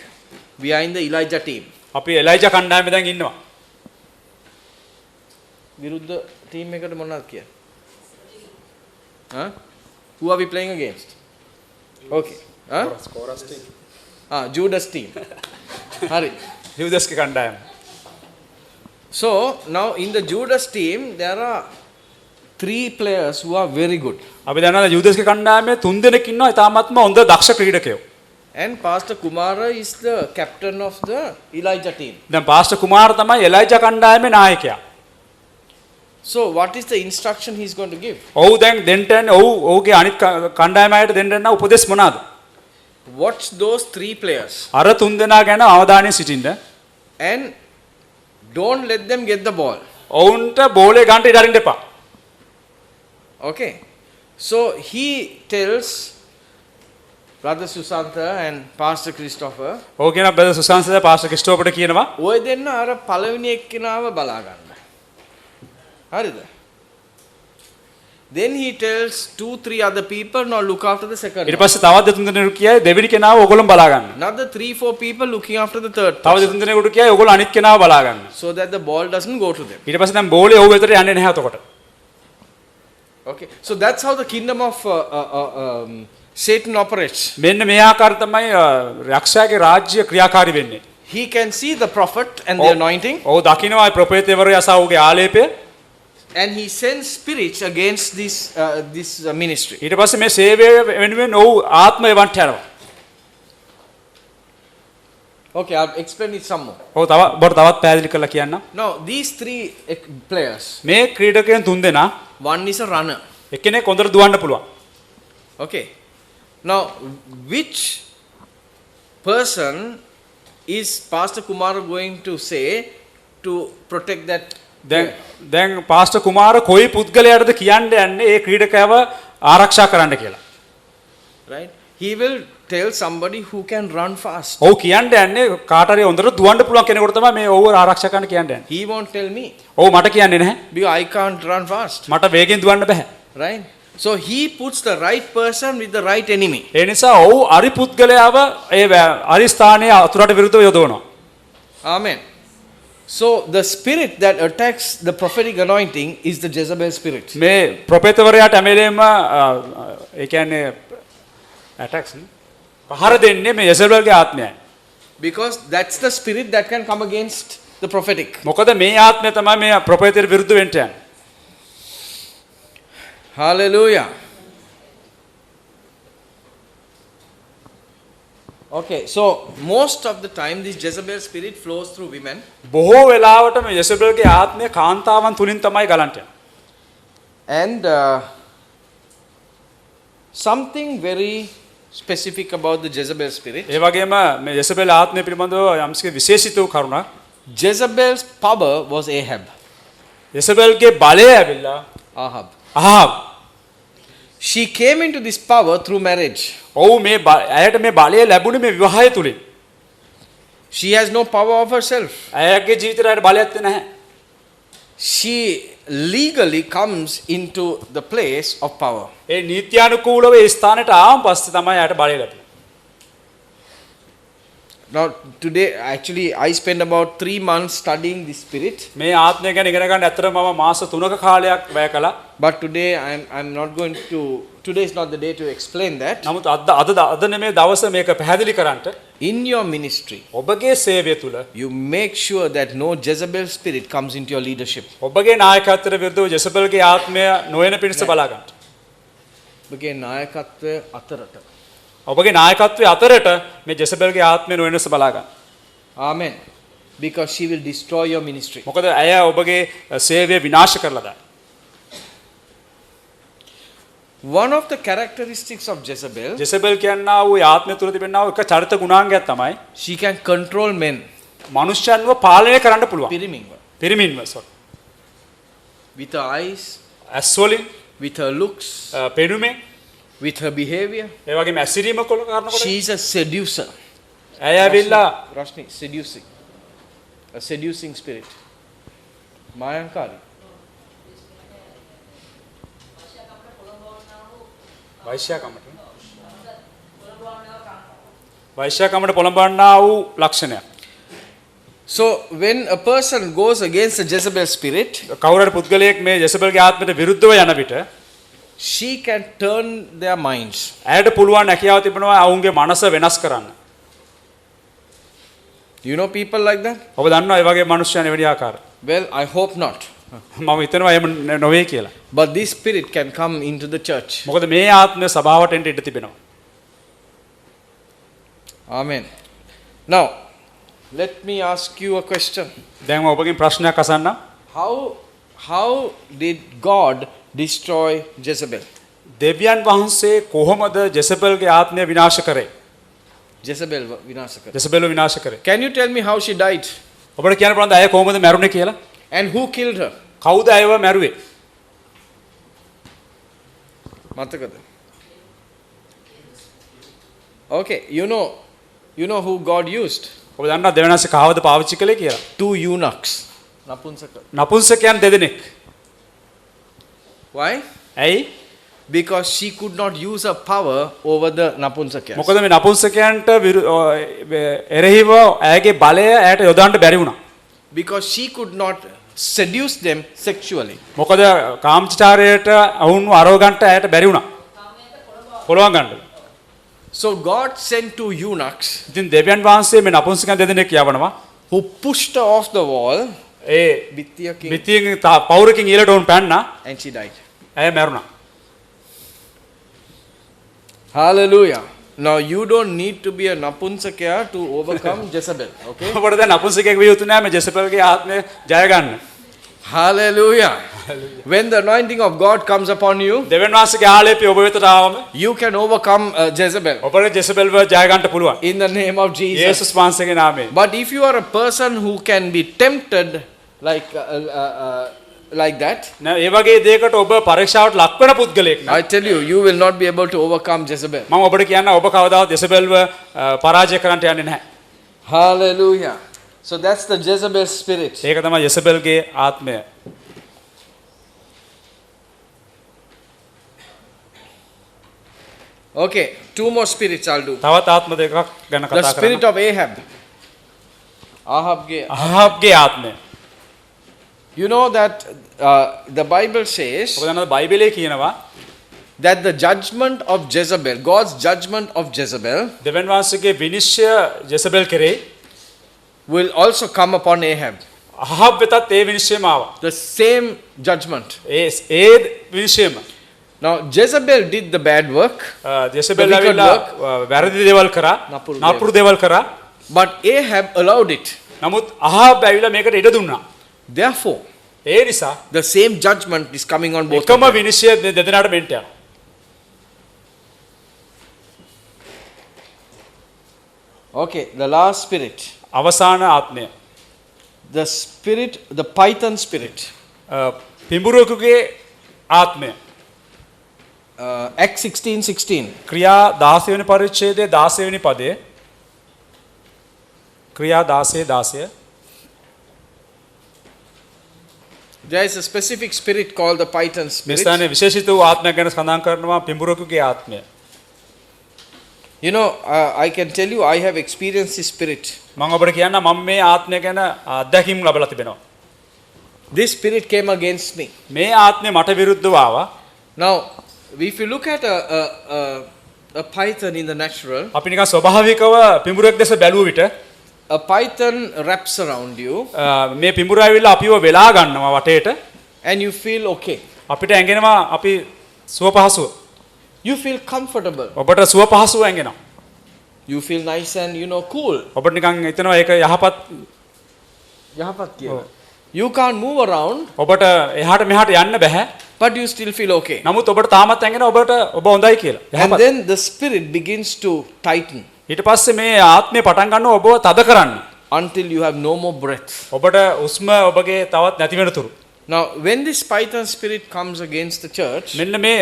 B: we are in the Elijah team.
A: අපි එලයිජා කණ්ඩායමේ දැන් ඉන්නවා.
B: විරුද්ධ team එකට මොනවද කියන්නේ? Who are we playing against? Okay. Judas team. Hari.
A: යුදස්ගේ කණ්ඩායම.
B: So now in the Judas team there are 3 players who are very good.
A: අපි දන්නවා යුදස්ගේ කණ්ඩායමේ 3 දෙනෙක් ඉන්නවා ඉතාමත්ම හොඳ දක්ෂ ක්‍රීඩකයෝ.
B: And Pastor Kumara is the captain of the Elijah team.
A: දැන් පාස්ටර් කුමාර තමයි එලයිජා කණ්ඩායමේ නායකයා.
B: So what is the instruction he is going to give?
A: ඔව් දැන් දෙන්න ඔව්ගේ අනිත් කණ්ඩායම අයට දෙන්න උපදෙස් මොනවාද?
B: Watch those 3 players
A: අර 3 දෙනා ගැන අවධානයෙන් සිටින්න.
B: and don't let them get the ball.
A: ඔවුන්ට බෝලේ ගන්න ඉඩ අරින්න එපා.
B: Okay. So he tells Brother Susantha and Pastor Christopher,
A: ඔව් කියන බ්‍රදර් සුසාන්සද පාස්ටර් ක්‍රිස්ටෝපර්ට කියනවා
B: ඔය දෙන්න අර පළවෙනි එක්කෙනාව බලා ගන්න. හරිද? Then he tells 2-3 other people now look after the second
A: ඊට
B: one.
A: පස්සේ තවත් දෙතුන් දෙනෙකුට කියයි දෙවෙනි කෙනාව ඔයගොල්ලෝ බලා ගන්න.
B: Another 3-4 people looking after the third
A: තව
B: person,
A: දෙතුන් දෙනෙකුට කියයි ඔයගොල්ලෝ අනිත් කෙනාව බලා ගන්න.
B: so that the ball doesn't go to them.
A: ඊට පස්සේ දැන් බෝලේ ඔව් වෙතට යන්නේ නැහැ එතකොට.
B: Okay. So that's how the kingdom of Satan operates.
A: මෙන්න මේ ආකාරය තමයි යක්ෂයාගේ රාජ්‍ය ක්‍රියාකාරී වෙන්නේ.
B: He can see the prophet and the anointing,
A: ඔව් දකින්නවා ඒ ප්‍රොපේතවරයා සහ ඔහුගේ ආලේපය.
B: and he sends spirits against this ministry.
A: ඊට පස්සේ මේ සේවය වෙනුවෙන් ඔහු ආත්ම එවන්ට යනවා.
B: Okay, I'll explain it some more.
A: ඔව් ඔබට තවත් පැහැදිලි කරලා කියන්නම්.
B: Now, these 3 players,
A: මේ ක්‍රීඩකයන් 3 දෙනා
B: one is a runner.
A: එක්කෙනෙක් හොඳට දුවන්න පුළුවන්.
B: Okay. Now, which person is Pastor Kumara going to say to protect that?
A: දැන් පාස්ටර් කුමාර කොයි පුද්ගලයාටද කියන්න යන්නේ ඒ ක්‍රීඩකයව ආරක්ෂා කරන්න කියලා.
B: Right? He will tell somebody who can run fast.
A: ඔව් කියන්න යන්නේ කාට හරි හොඳට දුවන්න පුළුවන් කෙනෙකුට තමයි මේ ඔව්ව ආරක්ෂා කරන්න කියන්න යන්නේ.
B: He won't tell me
A: ඔව් මට කියන්නේ නැහැ.
B: because I can't run fast.
A: මට වේගෙන් දුවන්න බෑ.
B: Right? So he puts the right person with the right enemy.
A: ඒ නිසා ඔව් අරි පුද්ගලයාව ඒ අරි ස්ථානයේ අතුරට විරුද්ධව යොදවනවා.
B: Amen. So the spirit that attacks the prophetic anointing is the Jezebel spirit.
A: මේ ප්‍රොපේතවරයාට හැමලේම ඒ කියන්නේ attacks පහර දෙන්නේ මේ යසබෙල්ගේ ආත්මයයි.
B: Because that's the spirit that can come against the prophetic.
A: මොකද මේ ආත්මය තමයි මේ ප්‍රොපේතයට විරුද්ධ වෙන්න යන්නේ.
B: Hallelujah. Okay, so most of the time this Jezebel spirit flows through women.
A: බොහෝ වෙලාවට මේ යසබෙල්ගේ ආත්මය කාන්තාවන් තුලින් තමයි ගලන්ට යන්නේ.
B: And something very specific about the Jezebel spirit.
A: ඒ වගේම මේ යසබෙල් ආත්මය පිළිබඳව යම්කිසි විශේෂිත වූ කරුණක්.
B: Jezebel's power was Ahab.
A: යසබෙල්ගේ බලය ඇවිල්ලා
B: Ahab.
A: ආහාබ්.
B: She came into this power through marriage.
A: ඔව් මේ ඇයට මේ බලය ලැබුණේ මේ විවාහය තුලින්.
B: She has no power of herself.
A: ඇයගේ ජීවිතයට ඇයට බලයක් නැහැ.
B: She legally comes into the place of power.
A: ඒ නීත්‍යානුකූලව ඒ ස්ථානයට ආවම පස්සේ තමයි ඇයට බලය ලැබෙන්නේ.
B: Now, today, actually, I spent about 3 months studying the spirit.
A: මේ ආත්මය ගැන ඉගෙන ගන්න ඇත්තටම මම මාස 3ක කාලයක් වැය කළා.
B: But today, I'm not going to. Today is not the day to explain that.
A: නමුත් අද නෙමේ දවස මේක පැහැදිලි කරන්නට
B: In your ministry,
A: ඔබගේ සේවය තුල
B: you make sure that no Jezebel spirit comes into your leadership.
A: ඔබගේ නායකත්වයට විරුද්ධව ජෙසබෙල්ගේ ආත්මය නොයන පිණිස බලා ගන්න.
B: ඔබගේ නායකත්වය අතරට.
A: ඔබගේ නායකත්වයේ අතරට මේ ජෙසබෙල්ගේ ආත්මය නොයනස බලා ගන්න.
B: Amen. Because she will destroy your ministry.
A: මොකද ඇය ඔබගේ සේවය විනාශ කරලා දායි.
B: One of the characteristics of Jezebel,
A: ජෙසබෙල් කියනා වූ ආත්මය තුල තිබෙනා වූ එක චරිත ගුණාංගයක් තමයි
B: she can control men.
A: මනුෂ්‍යයන්ව පාලනය කරන්න පුළුවන්.
B: පිරිමින්ව.
A: පිරිමින්ව sorry.
B: With her eyes,
A: ඇස් වලින්
B: with her looks,
A: පෙනුමෙන්
B: with her behavior.
A: ඒ වගේම ඇසිරීම කරනකොට
B: She is a seducer.
A: ඇය ඇවිල්ලා
B: Rashni, seducing. A seducing spirit. Mayankari.
A: වෛශ්‍යකමට පොළඹවන්නා වූ ලක්ෂණයක්.
B: So when a person goes against a Jezebel spirit,
A: කවුරුහරි පුද්ගලයෙක් මේ ජෙසබෙල්ගේ ආත්මයට විරුද්ධව යන විට
B: she can turn their minds.
A: ඇයට පුළුවන් හැකියාව තිබෙනවා ඔවුන්ගේ මනස වෙනස් කරන්න.
B: You know people like that?
A: ඔබ දන්නවා ඒ වගේ මනුෂ්‍යයන් එවැනි ආකාර.
B: Well, I hope not.
A: මම හිතනවා එහෙම නොවේ කියලා.
B: But this spirit can come into the church.
A: මොකද මේ ආත්මය සභාවට එන්න ඉඩ තිබෙනවා.
B: Amen. Now, let me ask you a question.
A: දැන් මම ඔබගෙන් ප්‍රශ්නයක් අසන්නම්.
B: How did God destroy Jezebel?
A: දෙවියන් වහන්සේ කොහොමද ජෙසබෙල්ගේ ආත්මය විනාශ කරේ?
B: Jezebel vinasaka.
A: ජෙසබෙල්ව විනාශ කරේ.
B: Can you tell me how she died?
A: ඔබට කියන්න පුළුවන්ද ඇය කොහොමද මැරුණේ කියලා?
B: And who killed her?
A: කවුද ඇයව මැරුවේ?
B: Matakada. Okay, you know who God used?
A: ඔබ දන්නවා දෙවියන්වහන්සේ කවවද පාවිච්චි කළේ කියලා?
B: 2 eunuchs. Napunsaka.
A: නපුංසකයන් දෙදෙනෙක්.
B: Why?
A: ඇයි?
B: Because she could not use her power over the Napunsakyas.
A: මොකද මේ නපුංසකයන්ට එරෙහිව ඇයගේ බලය ඇයට යොදන්න බැරි වුණා.
B: Because she could not seduce them sexually.
A: මොකද කාමචාරයට වුණු අරෝගන්ට ඇයට බැරි වුණා. පොළවන් ගන්න.
B: So God sent 2 eunuchs
A: ඉතින් දෙවියන් වහන්සේ මේ නපුංසකයන් දෙදෙනෙක් යවනවා.
B: who pushed her off the wall
A: A
B: Bittiyakin,
A: පිටියෙන් පවුරකින් ඊළට උන් පැන්නා.
B: and she died.
A: ඇය මැරුණා.
B: Hallelujah. Now you don't need to be a Napunsakya to overcome Jezebel. Okay?
A: ඔබට දැන් නපුංසකයෙක් විය යුතු නෑ මේ ජෙසබෙල්ගේ ආත්මය ජය ගන්න.
B: Hallelujah. When the anointing of God comes upon you,
A: දෙවියන් වහන්සේගේ ආලේපය ඔබ වෙතට ආවම
B: you can overcome Jezebel
A: ඔබට ජෙසබෙල්ව ජය ගන්න පුළුවන්.
B: in the name of Jesus.
A: යේසුස් වහන්සේගේ නාමයෙන්.
B: But if you are a person who can be tempted like that,
A: නෑ ඒ වගේ දෙයකට ඔබ පරීක්ෂාවට ලක් වෙන පුද්ගලයෙක් නම්
B: I tell you, you will not be able to overcome Jezebel.
A: මම ඔබට කියන්න ඔබ කවදාවත් ජෙසබෙල්ව පරාජය කරන්නට යන්නේ නැහැ.
B: Hallelujah. So that's the Jezebel spirit.
A: ඒක තමයි ජෙසබෙල්ගේ ආත්මය.
B: Okay, 2 more spirits I'll do.
A: තවත් ආත්ම දෙකක් ගැන
B: The
A: කතා
B: spirit
A: කරන්න.
B: of Ahab. Ahabge.
A: අහාබ්ගේ ආත්මය.
B: You know that the Bible says
A: ඔබ දන්නවද බයිබලයේ කියනවා
B: that the judgment of Jezebel, God's judgment of Jezebel,
A: දෙවියන් වහන්සේගේ විනිශ්චය ජෙසබෙල් කරේ
B: will also come upon Ahab.
A: අහාබ් වෙතත් ඒ විනිශ්චයම ආවා.
B: The same judgment.
A: A විනිශ්චයම.
B: Now Jezebel did the bad work,
A: ජෙසබෙල්
B: The wicked
A: ඇවිල්ලා වැරදි දේවල් කරා,
B: නපුරු
A: නපුරු දේවල් කරා.
B: but Ahab allowed it.
A: නමුත් අහාබ් ඇවිල්ලා මේකට ඉඩ දුන්නා.
B: Therefore,
A: ඒ නිසා
B: the same judgment is coming on both of
A: එකම
B: them.
A: විනිශ්චය දෙදෙනාට මෙන්ට යනවා.
B: Okay, the last spirit.
A: අවසාන ආත්මය.
B: The spirit, the python spirit.
A: පිඹුරෙකුගේ ආත්මය.
B: Acts 16:16.
A: ක්‍රියා 16 වෙනි පරිච්ඡේදයේ 16 වෙනි පදයේ ක්‍රියා 16:16
B: There is a specific spirit called the python
A: මේ
B: spirit.
A: ස්ථානයේ විශේෂිත වූ ආත්මයක් ගැන සඳහන් කරනවා පිඹුරෙකුගේ ආත්මය.
B: You know, I can tell you, I have experienced this spirit.
A: මම ඔබට කියන්න මම මේ ආත්මය ගැන අත්දැකීම් ලැබලා තිබෙනවා.
B: This spirit came against me.
A: මේ ආත්මය මට විරුද්ධව ආවා.
B: Now, if you look at a python in the natural,
A: අපි නිකන් ස්වභාවිකව පිඹුරෙක් දැස බැලුව විට
B: a python wraps around you
A: මේ පිඹුර ඇවිල්ලා අපිව වෙලා ගන්නවා වටේට.
B: and you feel okay.
A: අපිට ඇඟෙනවා අපි සුව පහසුව.
B: You feel comfortable.
A: ඔබට සුව පහසුව ඇඟෙනවා.
B: You feel nice and cool.
A: ඔබට නිකන් හිතෙනවා ඒක යහපත්.
B: You can't move around,
A: ඔබට එහාට මෙහාට යන්න බෑ.
B: but you still feel okay.
A: නමුත් ඔබට තාමත් ඇඟෙනවා ඔබට ඔබ හොඳයි කියලා.
B: And then the spirit begins to tighten
A: ඊට පස්සේ මේ ආත්මය පටන් ගන්නවා ඔබව තද කරන්න.
B: until you have no more breath.
A: ඔබට උස්ම ඔබගේ තවත් නැති වෙනතුරු.
B: Now, when this python spirit comes against the church,
A: මෙන්න මේ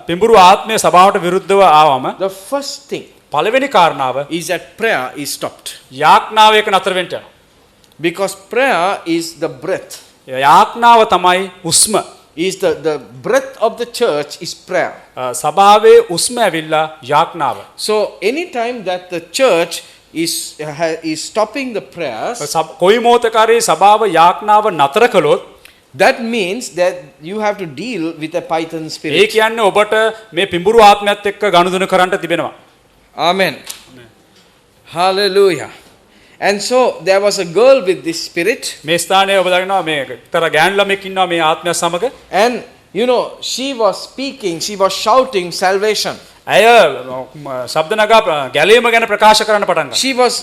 A: පිඹුරු ආත්මය සභාවට විරුද්ධව ආවම
B: the first thing
A: පළවෙනි කාරණාව
B: is that prayer is stopped.
A: යාඥාව එක නතර වෙන්න යනවා.
B: Because prayer is the breath.
A: යාඥාව තමයි උස්ම.
B: Is the breath of the church is prayer.
A: සභාවේ උස්ම ඇවිල්ලා යාඥාව.
B: So anytime that the church is stopping the prayers,
A: කොයි මොහොතකරි සභාව යාඥාව නතර කළොත්
B: that means that you have to deal with a python
A: A
B: spirit.
A: කියන්නේ ඔබට මේ පිඹුරු ආත්මයත් එක්ක ගනුදෙනු කරන්න තිබෙනවා.
B: Amen. Hallelujah. And so there was a girl with this spirit,
A: මේ ස්ථානයේ ඔබ දකිනවා මේ එක්තරා ගෑනු ළමෙක් ඉන්නවා මේ ආත්මය සමග.
B: and she was speaking, she was shouting salvation.
A: ඇය ශබ්ද නගා ගැලීම ගැන ප්‍රකාශ කරන්න පටන් ගත්තා.
B: She was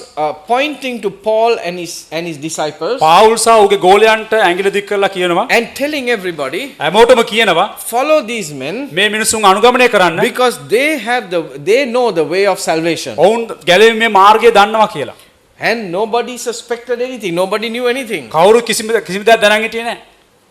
B: pointing to Paul and his disciples
A: Paul සහ ඔහුගේ ගෝලයන්ට ඇඟිලි දික් කරලා කියනවා
B: and telling everybody,
A: හැමෝටම කියනවා
B: follow these men
A: මේ මිනිසුන් අනුගමනය කරන්න.
B: because they know the way of salvation.
A: ඔවුන් ගැලීමේ මාර්ගය දන්නවා කියලා.
B: And nobody suspected anything, nobody knew anything.
A: කවුරු කිසිම දෙයක් දැනන් හිටියේ නැහැ.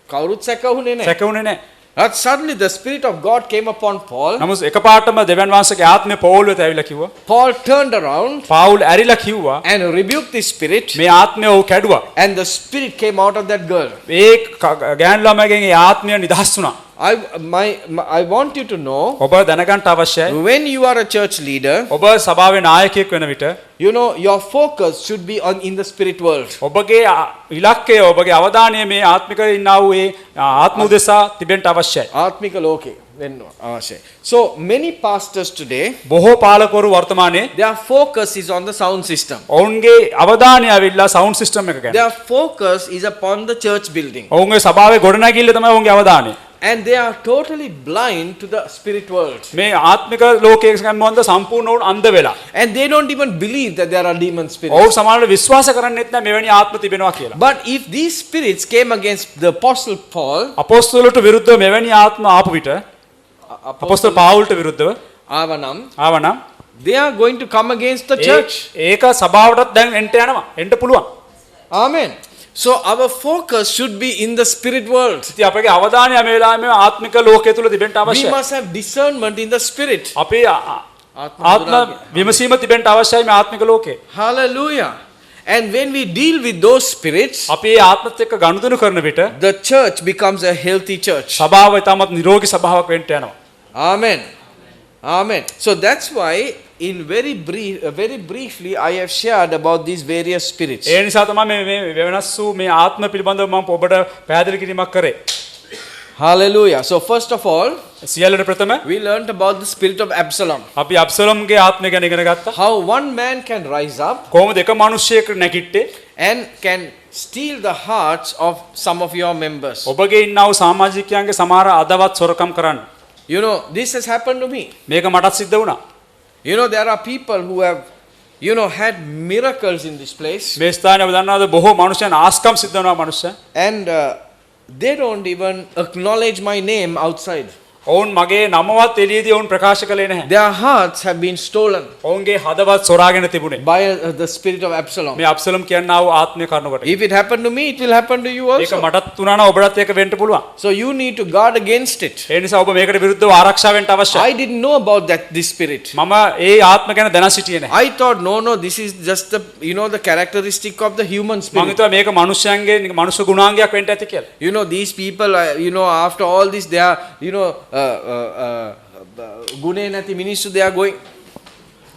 B: කවුරුත් සැකවුනේ නැහැ.
A: සැකවුනේ නැහැ.
B: But suddenly the spirit of God came upon Paul.
A: නමුත් එකපාරටම දෙවියන් වහන්සේගේ ආත්මය පෞල් වෙත ඇවිල්ලා කිව්වා.
B: Paul turned around
A: පාවුල් ඇරිලා කිව්වා
B: and rebuked the spirit,
A: මේ ආත්මය ඔහු කැඩුවා.
B: and the spirit came out of that girl.
A: ඒ ගෑනු ළමයාගෙන් ඒ ආත්මය නිදහස් වුණා.
B: I want you to know,
A: ඔබ දැනගන්න අවශ්‍යයි.
B: when you are a church leader,
A: ඔබ සභාවේ නායකයෙක් වෙන විට
B: your focus should be in the spirit world.
A: ඔබගේ ඉලක්කය ඔබගේ අවධානය මේ ආත්මික ඉන්නා වූ ඒ ආත්ම උදෙසා තිබෙන්න අවශ්‍යයි.
B: ආත්මික ලෝකේ වෙන්න අවශ්‍යයි. So many pastors today,
A: බොහෝ පාලකවරු වර්තමානයේ
B: their focus is on the sound system.
A: ඔවුන්ගේ අවධානය ඇවිල්ලා සවුන්ඩ් සිස්ටම් එක ගැන.
B: Their focus is upon the church building.
A: ඔවුන්ගේ සභාවේ ගොඩනැගිල්ල තමයි ඔවුන්ගේ අවධානය.
B: And they are totally blind to the spirit world.
A: මේ ආත්මික ලෝකයේ සම්බන්ධ සම්පූර්ණ වුණ අන්ධ වෙලා.
B: And they don't even believe that there are demon spirits.
A: ඔවුන් සමහරවිට විශ්වාස කරන්නේත් නැහැ මෙවැනි ආත්ම තිබෙනවා කියලා.
B: But if these spirits came against the apostle Paul,
A: අපොස්තලට විරුද්ධව මෙවැනි ආත්ම ආපු විට අපොස්තල පාවුල්ට විරුද්ධව ආවනම්
B: they are going to come against the church.
A: ඒක සභාවටත් දැන් එන්න යනවා. එන්න පුළුවන්.
B: Amen. So our focus should be in the spirit world.
A: ඉතින් අපගේ අවධානය මේ වෙලාවේ ආත්මික ලෝකයේ තුල තිබෙන්න
B: We
A: අවශ්‍යයි.
B: must have discernment in the spirit.
A: අපේ ආත්ම විමසීම තිබෙන්න අවශ්‍යයි මේ ආත්මික ලෝකේ.
B: Hallelujah. And when we deal with those spirits,
A: අපි ආත්මත් එක්ක ගනුදෙනු කරන විට
B: the church becomes a healthy church.
A: සභාව ඊටමත් නිරෝගී සභාවක් වෙන්න යනවා.
B: Amen. Amen. So that's why in very briefly I have shared about these various spirits.
A: ඒ නිසා තමයි මේ වෙනස් වූ මේ ආත්ම පිළිබඳව මම ඔබට පැහැදිලි කිරීමක් කරේ.
B: Hallelujah. So first of all,
A: සියල්ලට ප්‍රථම
B: we learned about the spirit of Absalom.
A: අපි අබ්සලෝම්ගේ ආත්මය ගැන ඉගෙන ගත්තා.
B: How one man can rise up
A: කොහොමද එක මිනිහෙක් නැගිට්ටේ
B: and can steal the hearts of some of your members.
A: ඔබගේ ඉන්නා වූ සමාජිකයන්ගේ සමහර අදවත් සොරකම් කරන්න.
B: This has happened to me.
A: මේක මටත් සිද්ධ වුණා.
B: There are people who have had miracles in this place,
A: මේ ස්ථානයේ ඔබ දන්නවද බොහෝ මනුෂ්‍යයන් ආස්කම් සිද්ධ වෙනවා මනුෂ්‍යයන්.
B: and they don't even acknowledge my name outside.
A: ඔවුන් මගේ නමවත් එළියේදී ඔවුන් ප්‍රකාශ කළේ නැහැ.
B: Their hearts have been stolen
A: ඔවුන්ගේ හදවත් සොරාගෙන තිබුණේ.
B: by the spirit of Absalom.
A: මේ අබ්සලෝම් කියනා වූ ආත්මය කරුණකට.
B: If it happened to me, it will happen to you
A: ඒක
B: also.
A: මටත් උනා නම් ඔබටත් ඒක වෙන්න පුළුවන්.
B: So you need to guard against it.
A: ඒ නිසා ඔබ මේකට විරුද්ධව ආරක්ෂා වෙන්න අවශ්‍යයි.
B: I didn't know about this spirit.
A: මම ඒ ආත්ම ගැන දැන සිටියේ නැහැ.
B: I thought no, this is just the characteristic of the human
A: මම
B: spirit.
A: හිතුවා මේක මනුෂ්‍යයන්ගේ මනුෂ්‍ය ගුණාංගයක් වෙන්න ඇති කියලා.
B: These people, after all this, they are, gune nati මිනිස්සු they are going.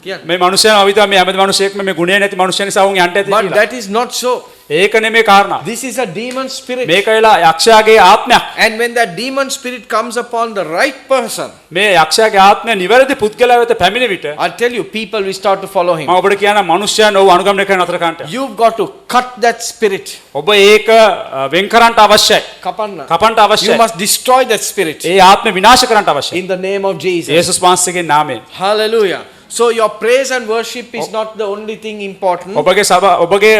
B: Yeah.
A: මේ මනුස්සයා අවිතා මේ හැමද මනුස්සයෙක්ම මේ ගුණය නැති මනුස්සය නිසා වුන් යන්න ඇති
B: But
A: කියලා.
B: that is not so.
A: ඒක නෙමේ කාරණා.
B: This is a demon spirit.
A: මේක වෙලා යක්ෂයාගේ ආත්මයක්.
B: And when that demon spirit comes upon the right person,
A: මේ යක්ෂයාගේ ආත්මය නිවැරදි පුද්ගලයා වෙත පැමිණි විට
B: I'll tell you, people will start to follow him.
A: මම ඔබට කියනවා මනුස්සයන් ඔව් අනුගමනය කරන අතර කන්ට.
B: You've got to cut that spirit.
A: ඔබ ඒක වෙන් කරන්නට අවශ්‍යයි.
B: Kapanna.
A: කපන්නට
B: You
A: අවශ්‍යයි.
B: must destroy that spirit
A: ඒ ආත්මය විනාශ කරන්නට අවශ්‍යයි.
B: in the name of Jesus.
A: යේසුස් වහන්සේගේ නාමයෙන්.
B: Hallelujah. So your praise and worship is not the only thing important.
A: ඔබගේ ඔබගේ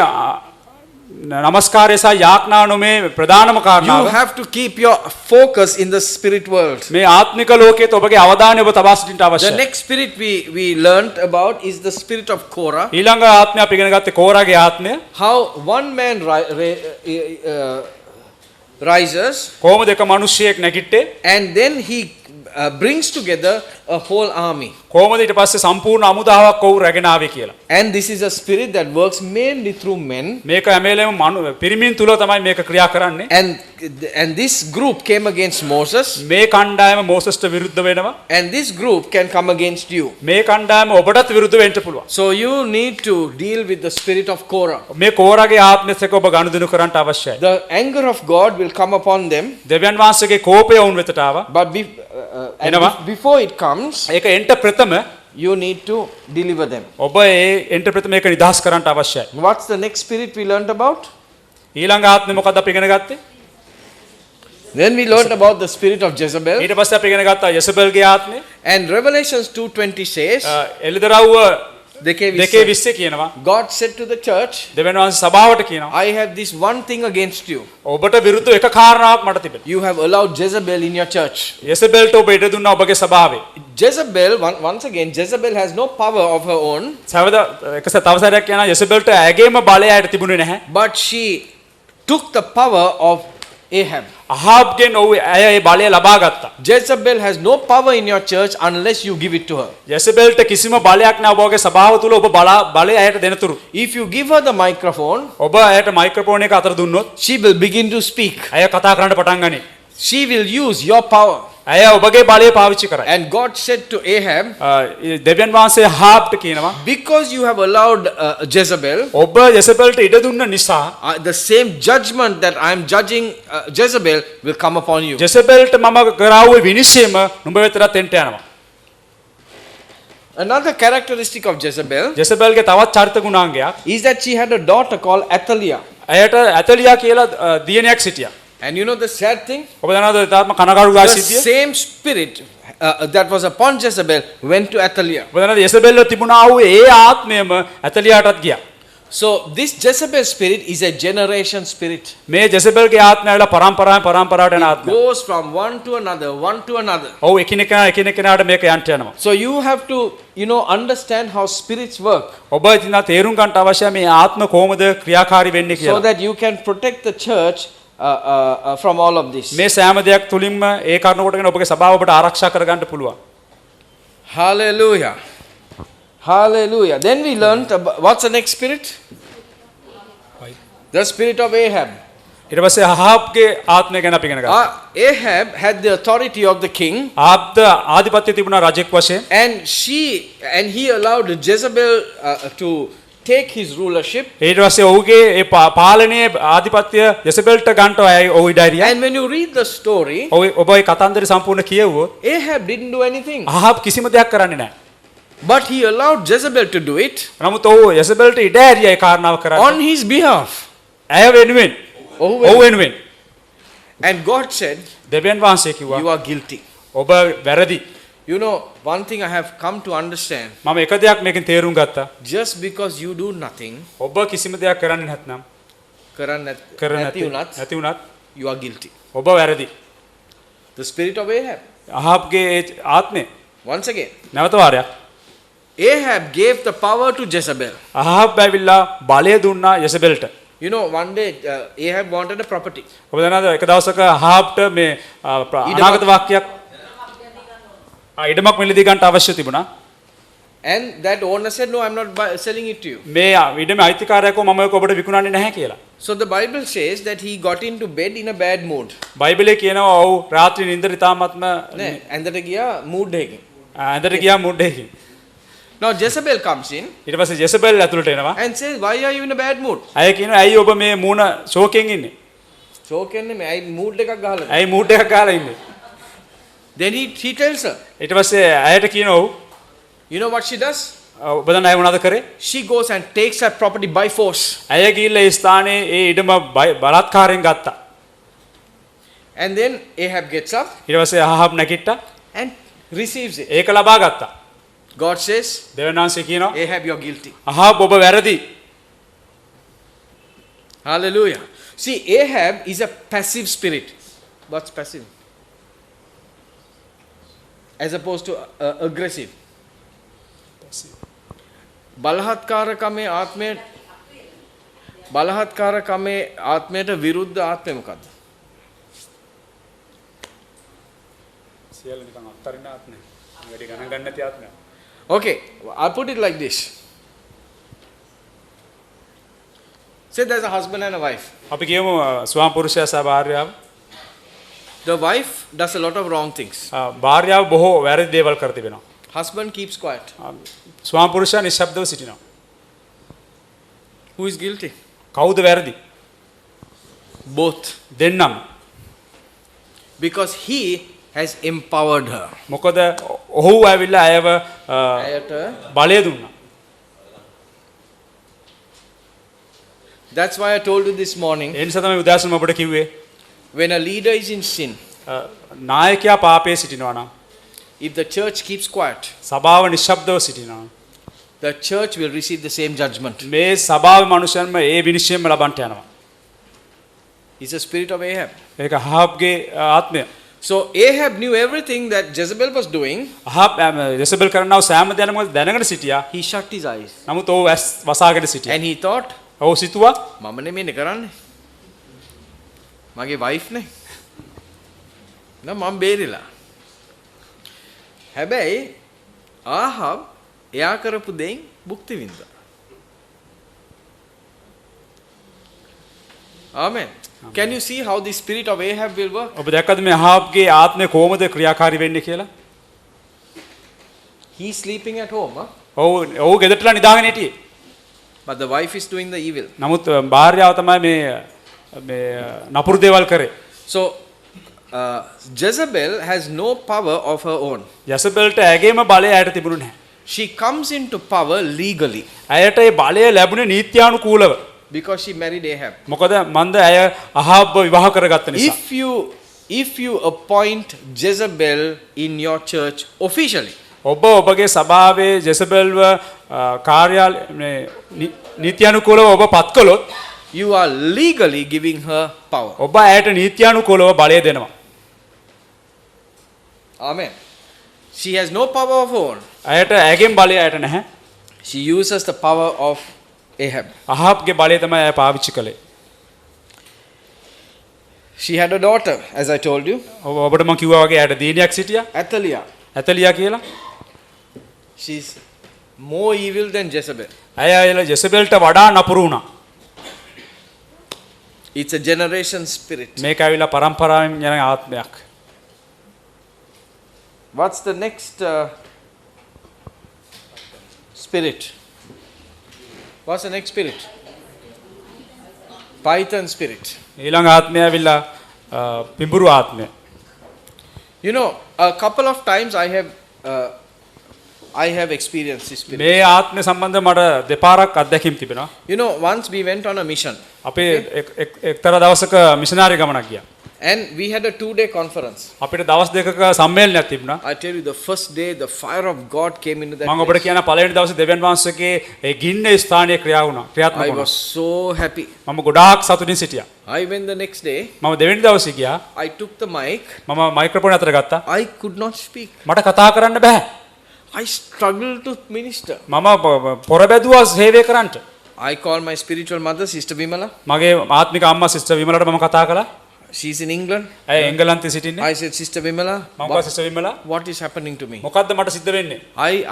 A: නමස්කාරය සහ යාඥා නොමේ ප්‍රධානම
B: You
A: කාරණාව.
B: have to keep your focus in the spirit world.
A: මේ ආත්මික ලෝකයේ ඔබගේ අවධානය ඔබ තබා සිටින්නට
B: The
A: අවශ්‍යයි.
B: next spirit we learnt about is the spirit of Korah.
A: ඊළඟ ආත්මය අපි ඉගෙන ගත්තේ කෝරාගේ ආත්මය.
B: How one man rises
A: කොහොමද එක මිනිසියෙක් නැගිට්ටේ?
B: and then he brings together a whole army.
A: කොහොමද ඊට පස්සේ සම්පූර්ණ අමුදාවක් ඔව් රැගෙන ආවේ කියලා.
B: And this is a spirit that works mainly through men.
A: මේක හැමෙලේම පිරිමින් තුල තමයි මේක ක්‍රියා කරන්නේ.
B: And this group came against Moses.
A: මේ කණ්ඩායම මෝසස්ට විරුද්ධ වෙනවා.
B: And this group can come against you.
A: මේ කණ්ඩායම ඔබටත් විරුද්ධ වෙන්න පුළුවන්.
B: So you need to deal with the spirit of Korah.
A: මේ කෝරාගේ ආත්මයත් එක්ක ඔබ ගනුදෙනු කරන්නට අවශ්‍යයි.
B: The anger of God will come upon them.
A: දෙවියන් වහන්සේගේ කෝපය වුන් වෙතට ආවා.
B: But before it comes,
A: ඒක එන්ට ප්‍රථම
B: you need to deliver them.
A: ඔබ ඒ එන්ට ප්‍රථම ඒක නිදහස් කරන්නට අවශ්‍යයි.
B: What's the next spirit we learned about?
A: ඊළඟ ආත්මය මොකක්ද අපි ඉගෙන ගත්තේ?
B: Then we learned about the spirit of Jezebel.
A: ඊට පස්සේ අපි ඉගෙන ගත්තා යෙසබෙල්ගේ ආත්මය.
B: And Revelations 2:20 says,
A: එළිදරව්ව
B: දෙකේ
A: 2:20 කියනවා.
B: God said to the church,
A: දෙවියන් වහන්සේ සභාවට කියනවා.
B: I have this one thing against you.
A: ඔබට විරුද්ධ එක කාරණාවක් මට තිබෙනවා.
B: You have allowed Jezebel in your church.
A: යෙසබෙල්ට ඔබ ඉඩ දුන්නා ඔබගේ සභාවේ.
B: Jezebel, once again, Jezebel has no power of her own,
A: සවද තව සැරයක් කියනවා යෙසබෙල්ට ඇගේම බලය ඇයට තිබුණේ නැහැ.
B: but she took the power of Ahab.
A: අහාබ්ගෙන් ඔව් ඇය ඒ බලය ලබා ගත්තා.
B: Jezebel has no power in your church unless you give it to her.
A: යෙසබෙල්ට කිසිම බලයක් නැහැ ඔබගේ සභාව තුල ඔබ බලය ඇයට දෙනතුරු.
B: If you give her the microphone,
A: ඔබ ඇයට මයික්‍රොෆෝන් එක අතර දුන්නොත්
B: she will begin to speak.
A: ඇය කතා කරන්න පටන් ගනී.
B: She will use your power.
A: ඇය ඔබගේ බලය පාවිච්චි කරයි.
B: And God said to Ahab,
A: දෙවියන් වහන්සේ අහාබ්ට කියනවා
B: because you have allowed Jezebel,
A: ඔබ යෙසබෙල්ට ඉඩ දුන්න නිසා
B: the same judgment that I am judging Jezebel will come upon you.
A: යෙසබෙල්ට මම කරාවුවේ විනිශ්චයම නුඹ වෙතට එන්ට යනවා.
B: Another characteristic of Jezebel
A: යෙසබෙල්ගේ තවත් චරිත ගුණාංගයක්
B: is that she had a daughter called Athaliah.
A: ඇයට ඇතලියා කියලා දියණියක් සිටියා.
B: And you know the sad thing?
A: ඔබ දන්නවද තාත්ම කනගාටුගා
B: The
A: සිටිය?
B: same spirit that was upon Jezebel went to Athaliah.
A: ඔබ දන්නවද යෙසබෙල්ව තිබුණා වූ ඒ ආත්මයම ඇතලියාටත් ගියා.
B: So this Jezebel spirit is a generation spirit.
A: මේ යෙසබෙල්ගේ ආත්මය වල පරම්පරාවට යන ආත්මය.
B: Goes from one to another, one to another.
A: ඔව් එකිනෙකාට මේක යන්ට යනවා.
B: So you have to, understand how spirits work
A: ඔබ ඉතින් තේරුම් ගන්න අවශ්‍යයි මේ ආත්ම කොහොමද ක්‍රියාකාරී වෙන්නේ
B: so
A: කියලා.
B: that you can protect the church from all of this.
A: මේ සෑම දෙයක් තුලින්ම ඒ කරුණ කොටගෙන ඔබගේ සභාව ඔබට ආරක්ෂා කරගන්න පුළුවන්.
B: Hallelujah. Hallelujah. Then we learned about, what's the next spirit? The spirit of Ahab.
A: ඊට පස්සේ අහාබ්ගේ ආත්මය ගැන අපි ඉගෙන ගත්තා.
B: Ahab had the authority of the king,
A: ආබ්ද ආධිපත්‍ය තිබුණා රජෙක් වශයෙන්.
B: and he allowed Jezebel to take his rulership.
A: ඊට පස්සේ ඔහුගේ ඒ පාලනයේ ආධිපත්‍ය යෙසබෙල්ට ගන්නට ඔහු ඉඩාරියා.
B: And when you read the story,
A: ඔබ ඒ කතන්දරේ සම්පූර්ණ කියවුවොත්
B: Ahab didn't do anything,
A: අහාබ් කිසිම දෙයක් කරන්නේ නැහැ.
B: but he allowed Jezebel to do it
A: නමුත් ඔහු යෙසබෙල්ට ඉඩ ඇරියා ඒ කාරණාව කරන්න.
B: on his behalf.
A: ඇය වෙනුවෙන්. ඔහු වෙනුවෙන්.
B: And God said,
A: දෙවියන් වහන්සේ කිව්වා
B: you are guilty.
A: ඔබ වැරදි.
B: One thing I have come to understand,
A: මම එක දෙයක් මේකෙන් තේරුම් ගත්තා.
B: just because you do nothing,
A: ඔබ කිසිම දෙයක් කරන්නේ නැත්නම් නැති වුණත්
B: you are guilty.
A: ඔබ වැරදි.
B: The spirit of Ahab.
A: අහාබ්ගේ ආත්මය
B: Once again,
A: නැවත වාරයක්
B: Ahab gave the power to Jezebel.
A: අහාබ් ඇවිල්ලා බලය දුන්නා යෙසබෙල්ට.
B: One day Ahab wanted a property.
A: ඔබ දන්නවද එක දවසක අහාබ්ට මේ අනාගත වාක්‍යයක් ඉඩමක් මිලදී ගන්න අවශ්‍ය තිබුණා.
B: And that owner said, no, I'm not selling it to you.
A: මේ ඉඩමේ අයිතිකාරයකෝ මම ඒක ඔබට විකුණන්නේ නැහැ කියලා.
B: So the Bible says that he got into bed in a bad mood.
A: බයිබලයේ කියනවා ඔව් රාත්‍රී නිින්දට ඉතාමත්ම
B: ඇඳට ගියා mood එකකින්.
A: ඇඳට ගියා මුඩ් එකකින්.
B: Now Jezebel comes in
A: ඊට පස්සේ ජෙසබෙල් ඇතුළට එනවා.
B: and says, why are you in a bad mood?
A: ඇය කියනවා ඇයි ඔබ මේ මූණ ශෝකයෙන් ඉන්නේ?
B: ශෝකයෙන් නෙමෙයි, අයි mood එකක් ගහලා.
A: ඇයි මූඩ් එකක් ගාලා ඉන්නේ?
B: Then he tells her,
A: ඊට පස්සේ ඇයට කියනවා ඔව්.
B: you know what she does?
A: ඔබ දන්න ඇය මොනවද කරේ?
B: She goes and takes her property by force.
A: ඇය ගිහිල්ලා ඒ ස්ථානයේ ඒ ඉඩම බලාත්කාරයෙන් ගත්තා.
B: And then Ahab gets up
A: ඊට පස්සේ අහබ් නැගිට්ටා.
B: and receives it.
A: ඒක ලබා ගත්තා.
B: God says,
A: දෙවියන් වහන්සේ කියනවා
B: Ahab, you're guilty.
A: අහබ් ඔබ වැරදි.
B: Hallelujah. See, Ahab is a passive spirit. What's passive? As opposed to aggressive. බලහත්කාරකමේ ආත්මයට විරුද්ධ ආත්මය මොකද්ද?
A: සියල්ල නිකන් අත්තරින ආත්මය. වැඩි ගණන් ගන්න නැති ආත්මය.
B: Okay, I'll put it like this. Say there's a husband and a wife.
A: අපි කියමු ස්වාම පුරුෂයා සහ භාර්යාව.
B: The wife does a lot of wrong things.
A: භාර්යාව බොහෝ වැරදි දේවල් කර තිබෙනවා.
B: Husband keeps quiet.
A: ස්වාම පුරුෂයා නිශ්ශබ්දව සිටිනවා.
B: Who is guilty?
A: කවුද වැරදි?
B: Both.
A: දෙන්නම.
B: Because he has empowered her.
A: මොකද ඔහු ඇවිල්ලා අයව
B: ඇයට
A: බලය දුන්නා.
B: That's why I told you this morning,
A: ඒ නිසා තමයි උදෑසන ඔබට කිව්වේ
B: when a leader is in sin,
A: නායකයා පාපයේ සිටිනවා නම්
B: if the church keeps quiet,
A: සභාව නිශ්ශබ්දව සිටිනවා.
B: the church will receive the same judgment.
A: මේ සභාවේ මනුෂ්‍යයන්ම ඒ විනිශ්චයම ලබන්නට යනවා.
B: It's the spirit of Ahab.
A: ඒක අහබ්ගේ ආත්මය.
B: So Ahab knew everything that Jezebel was doing.
A: අහබ් ජෙසබෙල් කරනව සෑම දෙයක්ම දැනගෙන සිටියා.
B: He shut his eyes.
A: නමුත් ඔහු ඇස් වසාගෙන සිටියා.
B: And he thought,
A: ඔහු සිතුවා
B: මම නෙමෙයිනේ කරන්නේ. මගේ wife නේ. නම් මම බේරිලා. හැබැයි ආහබ් එයා කරපු දෙයින් භුක්ති විඳා. Amen. Can you see how the spirit of Ahab will work?
A: ඔබ දැක්කද මේ අහබ්ගේ ආත්මය කොහොමද ක්‍රියාකාරී වෙන්නේ කියලා?
B: He is sleeping at home, huh?
A: ඔහු ගෙදරටලා නිදාගෙන හිටියේ.
B: But the wife is doing the evil.
A: නමුත් භාර්යාව තමයි මේ නපුරු දේවල් කරේ.
B: So Jezebel has no power of her own.
A: යසබෙල්ට ඇගේම බලය ඇයට තිබුණේ නැහැ.
B: She comes into power legally
A: ඇයට ඒ බලය ලැබුණේ නීත්‍යානුකූලව.
B: because she married Ahab.
A: මොකද මන්ද ඇය අහබ්ව විවාහ කරගත්ත නිසා.
B: If you appoint Jezebel in your church officially,
A: ඔබ ඔබගේ සභාවේ ජෙසබෙල්ව කාර්යාලය නීත්‍යානුකූලව ඔබ පත් කළොත්
B: you are legally giving her power.
A: ඔබ ඇයට නීත්‍යානුකූලව බලය දෙනවා.
B: Amen. She has no power of her own.
A: ඇයට ඇගෙන් බලය ඇයට නැහැ.
B: She uses the power of Ahab.
A: අහබ්ගේ බලය තමයි ඇය පාවිච්චි කළේ.
B: She had a daughter, as I told you,
A: ඔබට මම කිව්වා වගේ ඇයට දිනියක් සිටියා.
B: Athaliah.
A: ඇතලියා කියලා.
B: She's more evil than Jezebel.
A: ඇය ජෙසබෙල්ට වඩා නපුරු වුණා.
B: It's a generation spirit.
A: මේක ඇවිල්ලා පරම්පරාවෙන් යන ආත්මයක්.
B: What's the next spirit? What's the next spirit? Python spirit.
A: ඊළඟ ආත්මය ඇවිල්ලා පිඹුරු ආත්මය.
B: You know, a couple of times I have experienced this spirit.
A: මේ ආත්මය සම්බන්ධව මට දෙපාරක් අත්දැකීම් තිබෙනවා.
B: You know, once we went on a mission
A: අපේ එක්තරා දවසක මිෂනාරි ගමනක් ගියා.
B: and we had a 2-day conference.
A: අපිට දවස් දෙකක සම්මේලනයක් තිබුණා.
B: I tell you, the first day the fire of God came into that
A: මම ඔබට
B: place.
A: කියන පළවෙනි දවසේ දෙවියන් වහන්සේගේ ඒ ගින්න ස්ථානයේ ක්‍රියාත්මක
B: I
A: වුණා.
B: was so happy.
A: මම ගොඩාක් සතුටින් සිටියා.
B: I went the next day.
A: මම දෙවෙනි දවසේ ගියා.
B: I took the mic.
A: මම මයික්‍රොෆෝන් අතට ගත්තා.
B: I could not speak.
A: මට කතා කරන්න බෑ.
B: I struggled to minister.
A: මම පොරබැදුවා සේවය කරන්නට.
B: I called my spiritual mother, Sister Vimala.
A: මගේ ආත්මික අම්මා සිස්ටර් විමලට මම කතා කළා.
B: She's in England.
A: ඇය එංගලන්තේ සිටින්නේ.
B: I said, Sister Vimala,
A: මම කිව්වා sister Vimala
B: what is happening to me?
A: මොකද්ද මට සිද්ධ වෙන්නේ?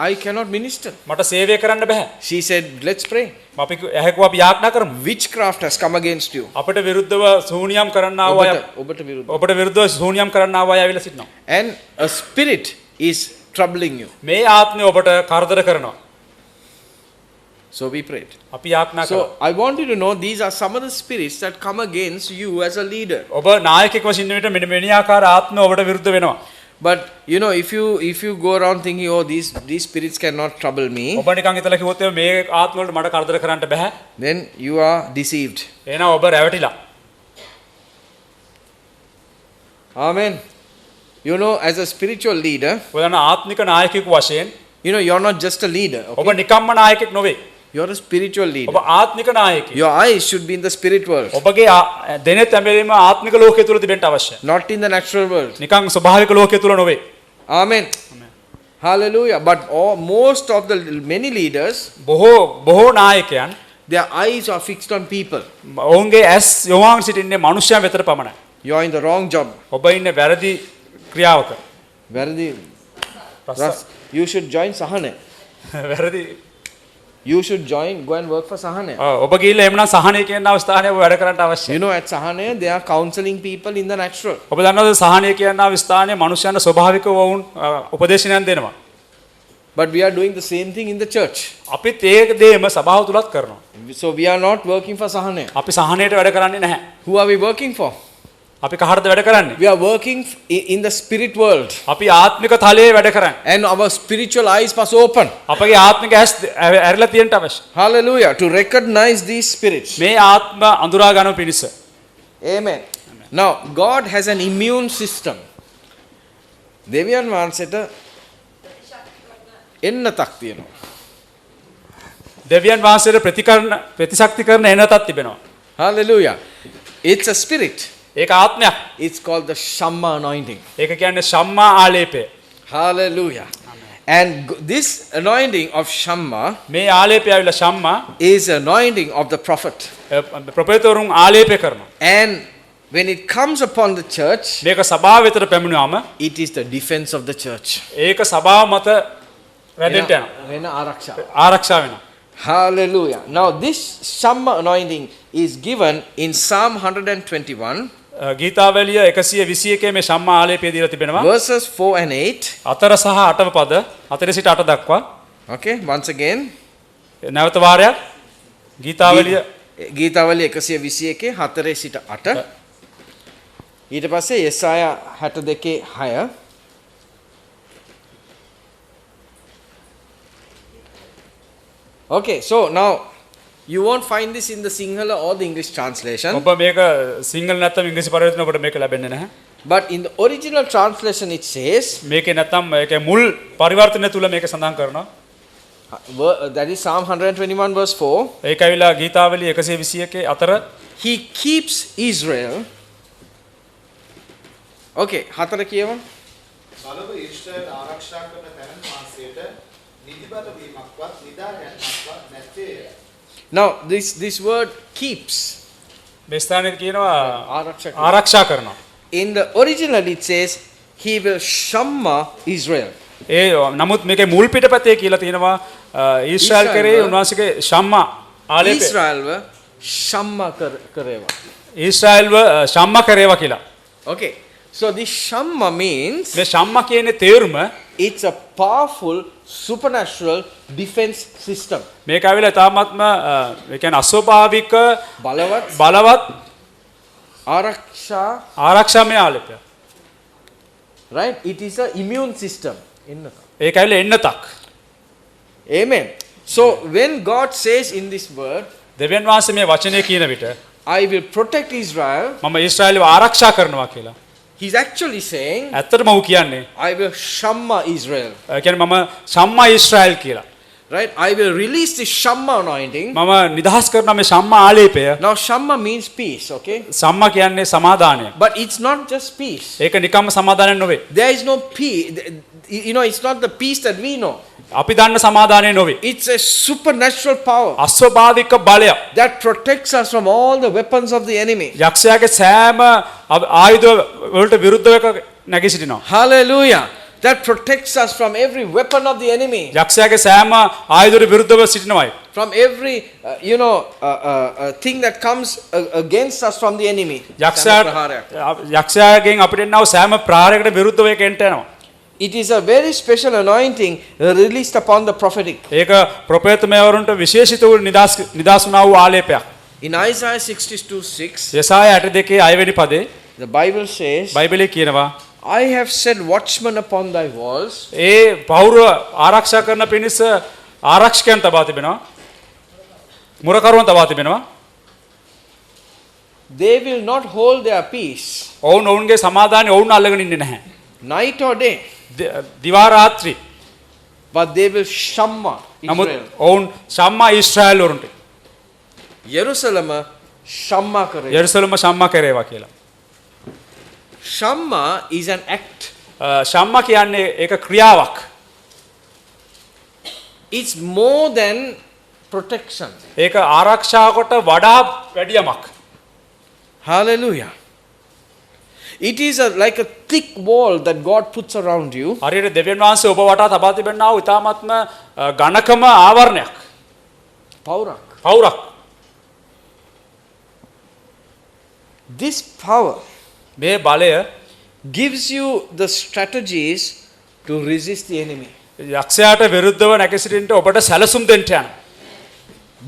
B: I cannot minister.
A: මට සේවය කරන්න බෑ.
B: She said, let's pray.
A: අපි ඇහැකුවා අපි යාඥා කරමු.
B: Witchcraft has come against you.
A: අපිට විරුද්ධව සූනියම් කරන්න ආව අය
B: ඔබට විරුද්ධ.
A: ඔබට විරුද්ධව සූනියම් කරන්න ආව අය ඇවිල්ලා සිටිනවා.
B: And a spirit is troubling you.
A: මේ ආත්මය ඔබට කරදර කරනවා.
B: So we prayed.
A: අපි යාඥා කළා.
B: So I want you to know these are some of the spirits that come against you as a leader.
A: ඔබ නායකයෙක් වශයෙන් ඉන්න විට මෙන්න මෙවැනි ආකාර ආත්ම ඔබට විරුද්ධ වෙනවා.
B: But you know, if you go around thinking, oh, these spirits cannot trouble me,
A: ඔබ නිකන් හිතලා කිව්වොත් මේ ආත්ම වලට මට කරදර කරන්න බෑ.
B: then you are deceived.
A: එහෙනම් ඔබ රැවටිලා.
B: Amen. You know, as a spiritual leader,
A: ඔයන ආත්මික නායකයෙකු වශයෙන්
B: you know, you're not just a leader.
A: ඔබ
B: Okay?
A: නිකම්ම නායකයෙක් නොවේ.
B: You're a spiritual
A: ඔබ
B: leader.
A: ආත්මික නායකයෙක්.
B: Your eyes should be in the spirit world,
A: ඔබගේ දෙනෙත් හැමදේම ආත්මික ලෝකයේ තුල තිබෙන්න අවශ්‍යයි.
B: not in the natural world.
A: නිකන් ස්වභාවික ලෝකයේ තුල නොවේ.
B: Amen. Hallelujah. But most of the many leaders,
A: බොහෝ නායකයන්
B: their eyes are fixed on people.
A: ඔවුන්ගේ ඇස් යොමාගෙන සිටින්නේ මනුෂ්‍යයන් වෙතට පමණයි.
B: You're in the wrong job.
A: ඔබ ඉන්නේ වැරදි ක්‍රියාවක.
B: You should join Sahane.
A: වැරදි.
B: You should join, go and work for Sahane.
A: ඔබ ගිහිල්ලා එමුනම් සහනය කියන අවස්ථාවේ ඔබ වැඩ කරන්න අවශ්‍යයි.
B: You know, at Sahane, they are counseling people in the natural.
A: ඔබ දන්නවද සහනය කියන අවස්ථාවේ මනුෂ්‍යයන්ට ස්වභාවිකව වුන් උපදේශනයන් දෙනවා.
B: But we are doing the same thing in the church.
A: අපිත් ඒ දේම සභාව තුලත් කරනවා.
B: So we are not working for Sahane.
A: අපි සහනයට වැඩ කරන්නේ නැහැ.
B: Who are we working for?
A: අපි කහටද වැඩ කරන්නේ?
B: We are working in the spirit world.
A: අපි ආත්මික තලයේ වැඩ කරන්නේ.
B: And our spiritual eyes must open.
A: අපගේ ආත්මික ඇස් ඇරලා තියෙන්න අවශ්‍යයි.
B: Hallelujah. To recognize these spirits.
A: මේ ආත්ම අඳුරා ගන්න පිණිස.
B: Amen. Now, God has an immune system. දෙවියන් වහන්සේට එන්නතක් තියෙනවා.
A: දෙවියන් වහන්සේට ප්‍රතිශක්ති කරන එනතක් තිබෙනවා.
B: Hallelujah. It's a spirit.
A: ඒක ආත්මයක්.
B: It's called the Shamma anointing.
A: ඒක කියන්නේ සම්මා ආලේපය.
B: Hallelujah. And this anointing of Shamma
A: මේ ආලේපය ඇවිල්ලා සම්මා
B: is anointing of the prophet.
A: ප්‍රොෆෙතරුන් ආලේපය කරනවා.
B: And when it comes upon the church,
A: මේක සභාව වෙතට පැමිණුවාම
B: it is the defense of the church.
A: ඒක සභාව මත රැඳෙන්න යනවා.
B: වෙන ආරක්ෂාව.
A: ආරක්ෂා වෙනවා.
B: Hallelujah. Now this Shamma anointing is given in Psalm 121.
A: ගීතාවලිය 121 මේ සම්මා ආලේපය දීලා තිබෙනවා.
B: Verses 4 and 8.
A: 4 සහ 8 පද 4 සිට 8 දක්වා.
B: Okay, once again.
A: නැවත වාරයක් ගීතාවලිය
B: ගීතාවලිය 121 4 සිට 8. ඊට පස්සේ යෙසායා 62 6. Okay, so now you won't find this in the Sinhala or the English translation.
A: ඔබ මේක සිංහල නැත්නම් ඉංග්‍රීසි පරිවර්තන ඔබට මේක ලැබෙන්නේ නැහැ.
B: But in the original translation it says,
A: මේකේ නැත්නම් ඒකේ මුල් පරිවර්තනය තුල මේක සඳහන් කරනවා.
B: that is Psalm 121 verse 4.
A: ඒක ඇවිල්ලා ගීතාවලිය 121 4.
B: He keeps Israel. Okay, 4 කියවමු.
D: බලව Israel ආරක්ෂා කරන තැනන් මාසයට නිදිබත වීමක්වත් නිදාගැන්මක්වත් නැත්තේ.
B: Now this word keeps.
A: මේ ස්ථානයේ කියනවා
B: ආරක්ෂා
A: ආරක්ෂා කරනවා.
B: In the original it says he will shamma Israel.
A: ඒ නමුත් මේකේ මුල් පිටපතේ කියලා තියෙනවා ඊශ්‍රායල් කරේ උන්වහන්සේගේ ශම්මා ආලේපය.
B: Israel shamma kareva.
A: ඊශ්‍රායල්ව ශම්මා කරේවා කියලා.
B: Okay. So this shamma means
A: මේ ශම්මා කියන්නේ තේරුම
B: it's a powerful supernatural defense system.
A: මේක ඇවිල්ලා තාමත්ම ඒ කියන්නේ අස්වභාවික බලවත් ආරක්ෂාමය ආලේපය.
B: Right? It is a immune system.
A: ඒක ඇවිල්ලා එන්නතක්.
B: Amen. So when God says in this word,
A: දෙවියන් වහන්සේ මේ වචනේ කියන විට
B: I will protect Israel,
A: මම ඊශ්‍රායල්ව ආරක්ෂා කරනවා කියලා.
B: He's actually saying,
A: ඇත්තටම ඔහු කියන්නේ
B: I will shamma Israel.
A: ඒ කියන්නේ මම ශම්මා ඊශ්‍රායල් කියලා.
B: Right? I will release the shamma anointing.
A: මම නිදහස් කරනවා මේ ශම්මා ආලේපය.
B: Now shamma means peace, okay?
A: සම්මා කියන්නේ සමාදානය.
B: But it's not just peace.
A: ඒක නිකම්ම සමාදානයක් නෙවෙයි.
B: There is no peace. You know, it's not the peace that we know.
A: අපි දන්න සමාදානය නෙවෙයි.
B: It's a supernatural power
A: අස්වභාවික බලයක්.
B: that protects us from all the weapons of the enemy.
A: යක්ෂයාගේ සෑම ආයුධ වලට විරුද්ධව නැගී සිටිනවා.
B: Hallelujah. That protects us from every weapon of the enemy.
A: යක්ෂයාගේ සෑම ආයුධවලට විරුද්ධව සිටිනවායි.
B: From every thing that comes against us from the enemy.
A: යක්ෂයාගෙන් අපිට එනව සෑම ප්‍රහාරයකට විරුද්ධව ඒක එන්ට යනවා.
B: It is a very special anointing released upon the prophetic.
A: ඒක ප්‍රොපේතමයවරුන්ට විශේෂිත වූ නිදාස් වුණා වූ ආලේපයක්.
B: In Isaiah 62:6,
A: යසාය 62 6 වෙනි පදේ
B: the Bible says,
A: බයිබලයේ කියනවා
B: I have set watchmen upon thy walls.
A: ඒ පෞරව ආරක්ෂා කරන පිණිස ආරක්ෂකයන් තබා තිබෙනවා. මුරකරුවන් තබා තිබෙනවා.
B: They will not hold their peace
A: ඔවුන් ඔවුන්ගේ සමාදානය ඔවුන් අල්ලගෙන ඉන්නේ නැහැ.
B: night or day,
A: දිවා රාත්‍රී.
B: but they will shamma
A: නමුත්
B: Israel.
A: ඔවුන් ශම්මා ඊශ්‍රායල් වරුන්ට
B: Jerusalem shamma kare.
A: යෙරුසලම ශම්මා කරේවා කියලා.
B: Shamma is an act.
A: ශම්මා කියන්නේ ඒක ක්‍රියාවක්.
B: It's more than protection.
A: ඒක ආරක්ෂාවකට වඩා වැඩි යමක්.
B: Hallelujah. It is like a thick wall that God puts around you.
A: හරියට දෙවියන් වහන්සේ ඔබ වටා තබා තිබෙනා වූ ඊ타ත්ම ඝනකම ආවරණයක්.
B: Paurak.
A: පවුරක්.
B: This power
A: මේ බලය
B: gives you the strategies to resist the enemy.
A: යක්ෂයාට විරුද්ධව නැගසිටින්න ඔබට සැලසුම් දෙන්න යන.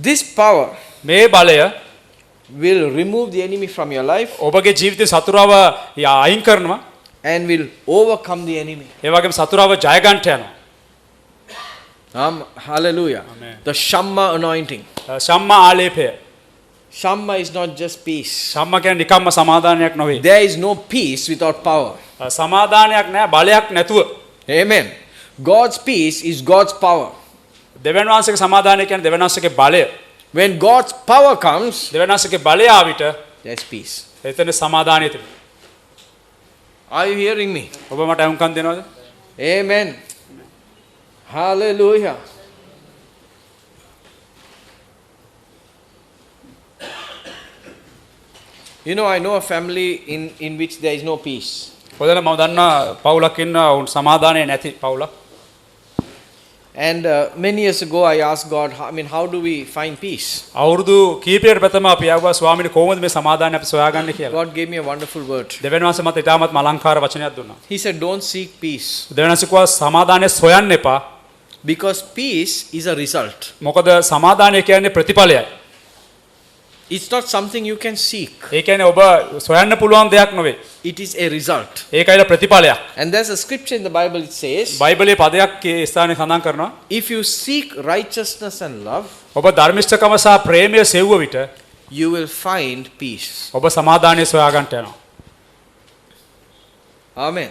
B: This power
A: මේ බලය
B: will remove the enemy from your life
A: ඔබගේ ජීවිතේ සතුරාව අයින් කරනවා.
B: and will overcome the enemy.
A: ඒ වගේම සතුරාව ජය ගන්නට යනවා.
B: Hallelujah.
A: Amen.
B: The Shamma anointing.
A: ශම්මා ආලේපය.
B: Shamma is not just peace.
A: ශම්මා කියන්නේ නිකම්ම සමාදානයක් නෙවෙයි.
B: There is no peace without power.
A: සමාදානයක් නැහැ බලයක් නැතුව.
B: Amen. God's peace is God's power.
A: දෙවියන් වහන්සේගේ සමාදානය කියන්නේ දෙවියන් වහන්සේගේ බලය.
B: When God's power comes,
A: දෙවියන් වහන්සේගේ බලය ආවිත
B: there's peace.
A: එතන සමාදානය තිබෙනවා.
B: Are you hearing me?
A: ඔබ මට අහුම්කම් දෙනවද?
B: Amen. Hallelujah. You know, I know a family in which there is no peace.
A: ඔතන මම දන්නා පවුලක් ඉන්න උන් සමාදානය නැති පවුලක්.
B: And many years ago, I asked God, how do we find peace?
A: අවුරුදු කීපයකට ප්‍රථම අපි ආවා ස්වාමීනි කොහොමද මේ සමාදානය අපි සොයාගන්නේ කියලා.
B: God gave me a wonderful word.
A: දෙවියන් වහන්සේ මට ඊටමත් අලංකාර වචනයක් දුන්නා.
B: He said, don't seek peace.
A: දෙවියන් වහන්සේ කිව්වා සමාදානය සොයන්න එපා.
B: Because peace is a result.
A: මොකද සමාදානය කියන්නේ ප්‍රතිඵලයයි.
B: It's not something you can seek.
A: ඒ කියන්නේ ඔබ සොයන්න පුළුවන් දෙයක් නෙවෙයි.
B: It is a result.
A: ඒකයි ප්‍රතිඵලයක්.
B: And there's a scripture in the Bible, it says,
A: බයිබලයේ පදයක් ඒ ස්ථානයේ සඳහන් කරනවා.
B: if you seek righteousness and love,
A: ඔබ ධර්මිෂ්ඨකම සහ ප්‍රේමය සෙව්ව විට
B: you will find peace.
A: ඔබ සමාදානය සොයාගන්නට යනවා.
B: Amen.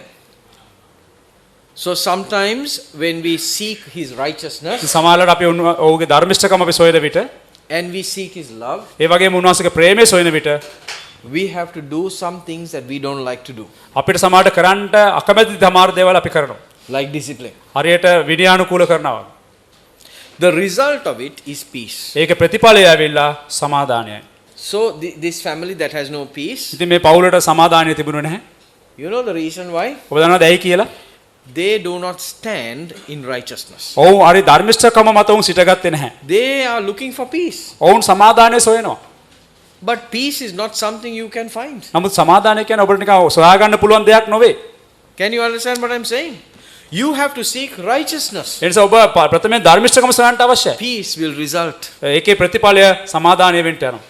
B: So sometimes when we seek his righteousness
A: සමාලලට අපි ඔහුගේ ධර්මිෂ්ඨකම අපි සොයන විට
B: and we seek his love,
A: ඒ වගේම උන්වහන්සේගේ ප්‍රේමය සොයන විට
B: we have to do some things that we don't like to do,
A: අපිට සමාජයට කරන්න අකමැති සමහර දේවල් අපි කරනවා.
B: like discipline.
A: හරියට විනයානුකූල කරනවා.
B: The result of it is peace.
A: ඒක ප්‍රතිඵලය ඇවිල්ලා සමාදානයයි.
B: So this family that has no peace,
A: ඉතින් මේ පවුලට සමාදානය තිබුණේ නැහැ.
B: you know the reason why?
A: ඔබ දන්නවද ඇයි කියලා?
B: They do not stand in righteousness.
A: ඔවුන් හරි ධර්මිෂ්ඨකම මත ඔවුන් සිටගත්තේ නැහැ.
B: They are looking for peace.
A: ඔවුන් සමාදානය සොයනවා.
B: But peace is not something you can find.
A: නමුත් සමාදානය කියන්නේ ඔබට නිකන් සොයාගන්න පුළුවන් දෙයක් නෙවෙයි.
B: Can you understand what I'm saying? You have to seek righteousness.
A: ඒ නිසා ඔබ ප්‍රථමයෙන් ධර්මිෂ්ඨකම සොයන්න අවශ්‍යයි.
B: Peace will result.
A: ඒකේ ප්‍රතිඵලය සමාදානය වෙන්න යනවා.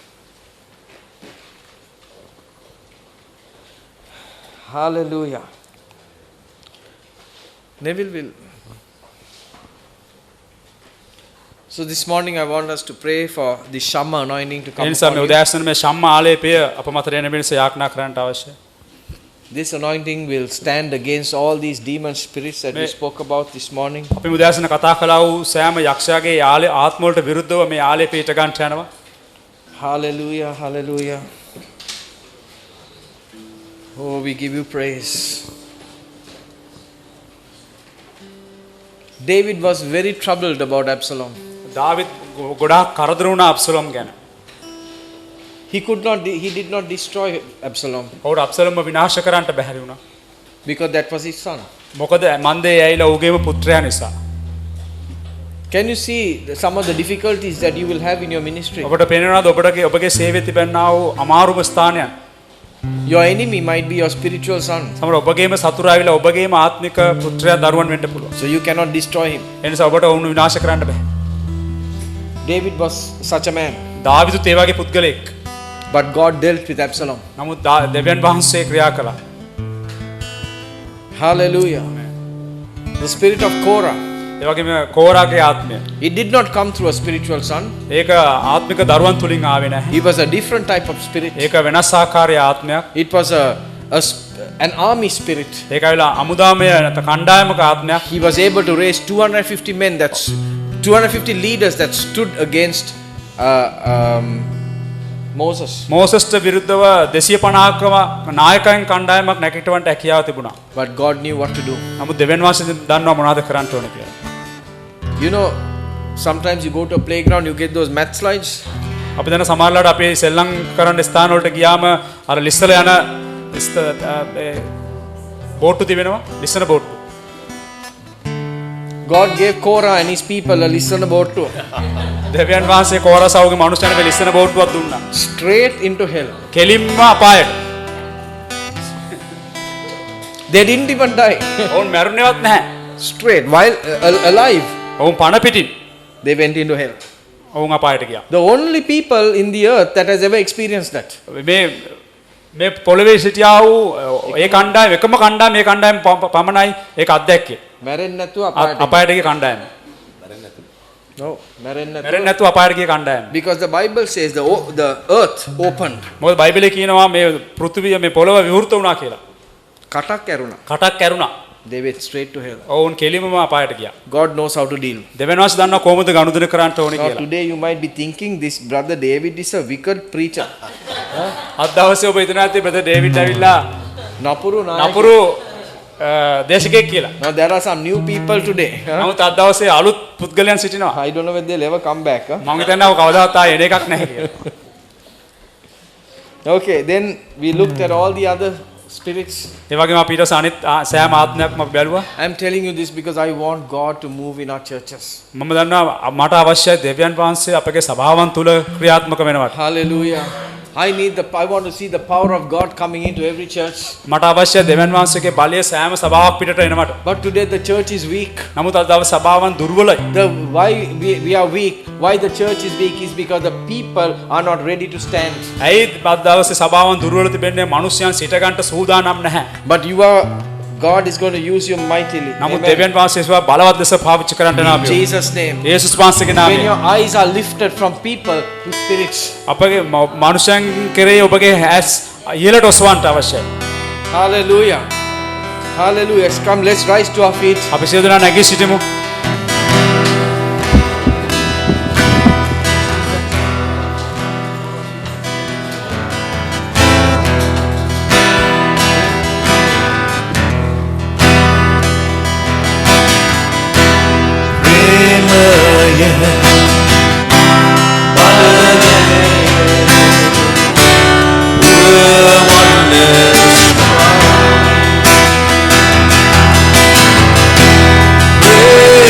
B: Hallelujah. Neville will. So this morning I want us to pray for the Shamma anointing to
A: A
B: come
A: නිසා මේ
B: upon you.
A: උදෑසන මේ ශම්මා ආලේපය අප මත එන වෙනස යාඥා කරන්නට අවශ්‍යයි.
B: This anointing will stand against all these demon spirits that we spoke about this morning.
A: අපි උදෑසන කතා කළා වූ සෑම යක්ෂයාගේ ආත්ම වලට විරුද්ධව මේ ආලේපය ඊට ගන්නට යනවා.
B: Hallelujah, hallelujah. Oh, we give you praise. David was very troubled about Absalom.
A: දාවිද් ගොඩාක් කරදර වුණා අබ්සලෝම් ගැන.
B: He did not destroy Absalom
A: ඔහුට අබ්සලෝම්ව විනාශ කරන්නට බැහැ වුණා.
B: because that was his son.
A: මොකද මන්දේ ඇයිලා ඌගේම පුත්‍රයා නිසා.
B: Can you see some of the difficulties that you will have in your ministry?
A: ඔබට පේනවද ඔබගේ සේවයේ තිබෙනා වූ අමාරුම ස්ථානයන්?
B: Your enemy might be your spiritual son.
A: සමහර ඔබගේම සතුරා ඇවිල්ලා ඔබගේම ආත්මික පුත්‍රයා දරුවන් වෙන්න පුළුවන්.
B: So you cannot destroy him.
A: ඒ නිසා ඔබට වුණ විනාශ කරන්න බෑ.
B: David was such a man.
A: දාවිදුත් ඒ වගේ පුද්ගලෙක්.
B: But God dealt with Absalom.
A: නමුත් දෙවියන් වහන්සේ ක්‍රියා කළා.
B: Hallelujah. The spirit of Korah.
A: ඒ වගේම කෝරාගේ ආත්මය.
B: It did not come through a spiritual son.
A: ඒක ආත්මික දරුවන් තුලින් ආවේ නැහැ.
B: He was a different type of spirit.
A: ඒක වෙනස් ආකාරයේ ආත්මයක්.
B: It was an army spirit.
A: ඒක ඇවිල්ලා අමුදාමය නැත්නම් කණ්ඩායමක ආත්මයක්.
B: He was able to raise 250 men, that's 250 leaders that stood against Moses.
A: මෝසස්ට විරුද්ධව 250කම නායකයන් කණ්ඩායමක් නැගිටවන්න හැකියාව තිබුණා.
B: But God knew what to do.
A: නමුත් දෙවියන් වහන්සේ දන්නවා මොනවද කරන්න ඕනේ කියලා.
B: You know, sometimes you go to a playground, you get those math slides.
A: අපි දැන් සමහරවිට අපි සෙල්ලම් කරන්න ස්ථාන වලට ගියාම අර ලිස්සල යන බෝට්ටු තිබෙනවා ලිස්සන බෝට්ටු.
B: God gave Korah and his people a listener boat to
A: දෙවියන් වහන්සේ කෝරසවගේ මනුස්සයන්ට ලිස්සන බෝට්ටුවක් දුන්නා.
B: straight into hell.
A: කෙලින්ම අපායට.
B: They didn't even die.
A: ඔවුන් මැරුණේවත් නැහැ.
B: Straight, while alive,
A: ඔවුන් පණ පිටින්
B: they went into hell.
A: ඔවුන් අපායට ගියා.
B: The only people in the earth that has ever experienced that.
A: මේ පොළවේ සිටියා වූ ඒ කණ්ඩායම එකම කණ්ඩායම මේ කණ්ඩායම පමණයි ඒක අත්දැක්කේ.
B: මැරෙන්නේ නැතුව
A: අපායට ගිය කණ්ඩායම.
B: No, මැරෙන්නේ
A: මැරෙන්නේ නැතුව අපායට ගිය කණ්ඩායම.
B: Because the Bible says the earth opened.
A: මොකද බයිබලයේ කියනවා මේ පෘථිවිය මේ පොළව විවෘත වුණා කියලා.
B: කටක් ඇරුණා.
A: කටක් ඇරුණා.
B: They went straight to hell.
A: ඔවුන් කෙලින්ම අපායට ගියා.
B: God knows how to deal.
A: දෙවියන් වහන්සේ දන්නවා කොහොමද ගනුදෙනු කරන්න ඕනේ
B: Now
A: කියලා.
B: today you might be thinking this brother David is a wicked preacher.
A: අද දවසේ ඔබ හිතනවා ඇති බ්‍රදර් ඩේවිඩ් ඇවිල්ලා
B: නපුරු
A: නපුරු දේශකයෙක් කියලා.
B: Now there are some new people today.
A: නමුත් අද දවසේ අලුත් පුද්ගලයන් සිටිනවා.
B: I don't know whether they'll ever come back.
A: මම හිතන්නේ කවදාවත් ආයේ එන එකක් නැහැ කියලා.
B: Okay, then we looked at all the other spirits.
A: ඒ වගේම අපි ඊට අනිත් සෑම ආත්මයක්ම අපි බැලුවා.
B: I'm telling you this because I want God to move in our churches.
A: මම දන්නවා මට අවශ්‍යයි දෙවියන් වහන්සේ අපගේ සභාවන් තුල ක්‍රියාත්මක වෙනවට.
B: Hallelujah. I want to see the power of God coming into every church.
A: මට අවශ්‍යයි දෙවියන් වහන්සේගේ බලය සෑම සභාවක් පිටට එනවට.
B: But today the church is weak.
A: නමුත් අද දවසේ සභාවන් දුර්වලයි.
B: Why we are weak? Why the church is weak is because the people are not ready to stand.
A: ඇයි අද දවසේ සභාවන් දුර්වල තිබෙන්නේ? මිනිස්යන් සිට ගන්නට සූදානම් නැහැ.
B: But God is going to use you mightily.
A: නමුත්
B: Amen.
A: දෙවියන් වහන්සේ ඒවා බලවත් ලෙස පාවිච්චි කරන්නට
B: In
A: නාමය.
B: Jesus' name.
A: යේසුස් වහන්සේගේ
B: When
A: නාමයෙන්.
B: your eyes are lifted from people to spirits.
A: අපගේ මිනිස්යන් කෙරෙහි ඔබගේ ඇස් ඉහළට ඔසවන්නට අවශ්‍යයි.
B: Hallelujah. Hallelujah. Come, let's rise to our feet.
A: අපි සියලු දෙනා නැගී සිටිමු.
E: Praise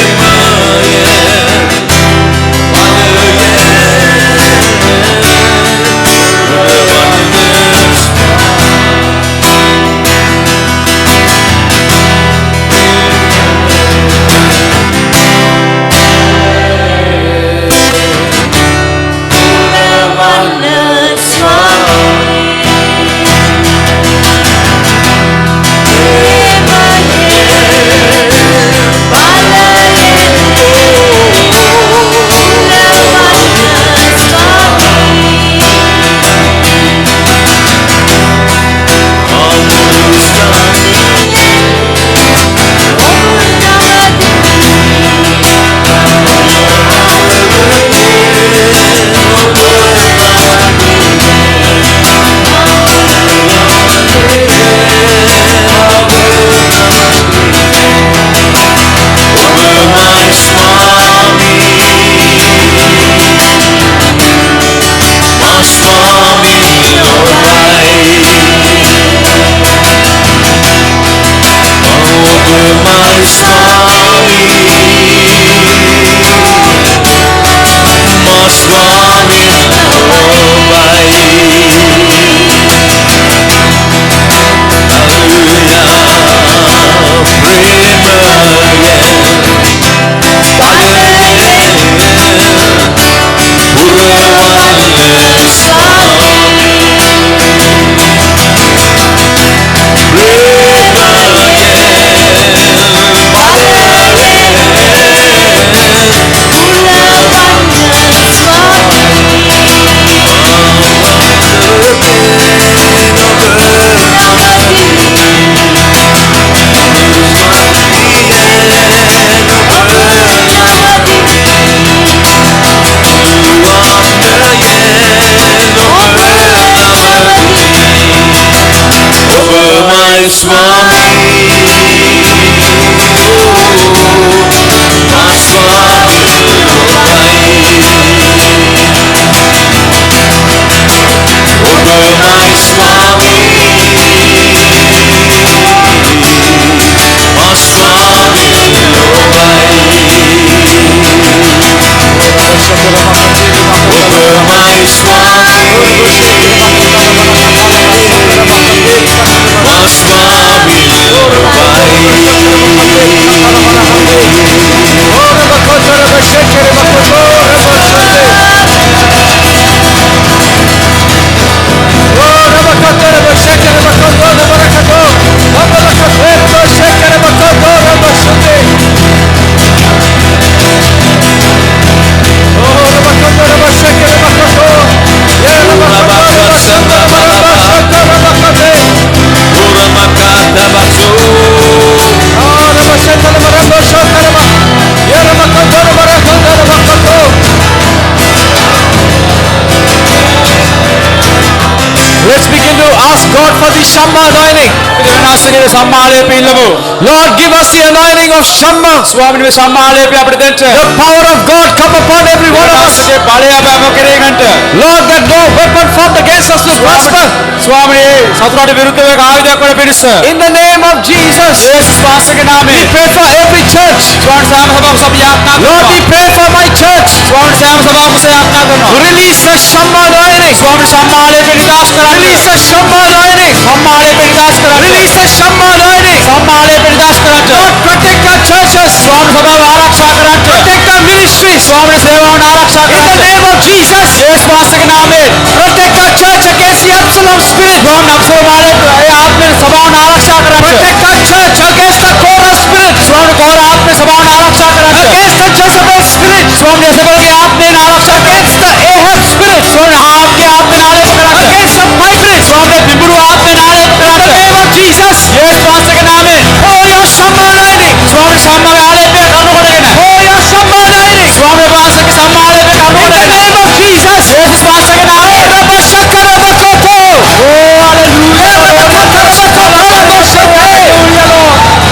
B: the Shamma anointing.
A: විනාශකේ සම්මාලේප ඉල්ලමු.
B: Lord, give us the anointing of Shamma.
A: ස්වාමීන් වහන්සේ සම්මාලේපය අපිට දෙන්න.
B: The power of God come upon every one of us.
A: විනාශකේ බලය අප කෙරේ ගන්නට.
B: Lord, that no weapon formed against us will prosper.
A: ස්වාමී සතුරට විරුද්ධව ආයුධයක් වල පිණිස.
B: In the name of Jesus.
A: යේසුස් වහන්සේගේ
B: We
A: නාමයෙන්.
B: pray for every church.
A: ස්වාමීන් සෑම සභාවක අපි යාඥා
B: Lord, we
A: කරනවා.
B: pray for my church.
A: ස්වාමීන් සෑම සභාවක යාඥා කරනවා.
B: Release the Shamma anointing.
A: ස්වාමීන් සම්මාලේපය නිදාස් කරන්න.
B: Release the Shamma anointing.
A: සම්මාලේපය නිදාස් කරන්න.
B: Release the Shamma anointing.
A: සම්මාලේපය නිදාස් කරන්න.
B: Lord, protect our churches.
A: ස්වාමීන් සභාව ආරක්ෂා කරන්න.
B: Protect our ministries.
A: ස්වාමීන් සේවාවන් ආරක්ෂා
B: In the
A: කරන්න.
B: name of Jesus.
A: යේසුස් වහන්සේගේ නාමයෙන්.
B: Protect our church against the Absalom spirit.
A: ස්වාමීන් අප්සලෝමාලේ ඒ ආත්මේ සභාවන් ආරක්ෂා කරන්න.
B: Protect our church against the Korah spirit.
A: ස්වාමීන් කෝර ආත්මේ සභාවන් ආරක්ෂා කරන්න.
B: Against the Jezebel spirit.
A: ස්වාමීන් යසබලගේ ආත්මයෙන් ආරක්ෂා කරන්න.
B: Against the Ahab spirit.
A: ස්වාමීන් ආත්මේ ආත්මෙන් ආලේප කරන්න.
B: Against the migrants.
A: ස්වාමීන් බිඹුරු ආත්මෙන් ආලේප
B: In the
A: කරන්න.
B: name of Jesus.
A: යේසුස් වහන්සේගේ නාමයෙන්.
B: Pour your Shamma anointing.
A: ස්වාමීන් සම්මාගේ ආලේපය කනුකොටගෙන.
B: Pour your Shamma anointing.
A: ස්වාමීන් වහන්සේගේ සම්මාලේපය
B: In the
A: කනුකොටගෙන.
B: name of Jesus.
A: යේසුස් වහන්සේගේ නාමයෙන්.
B: Rabashakarabakoto.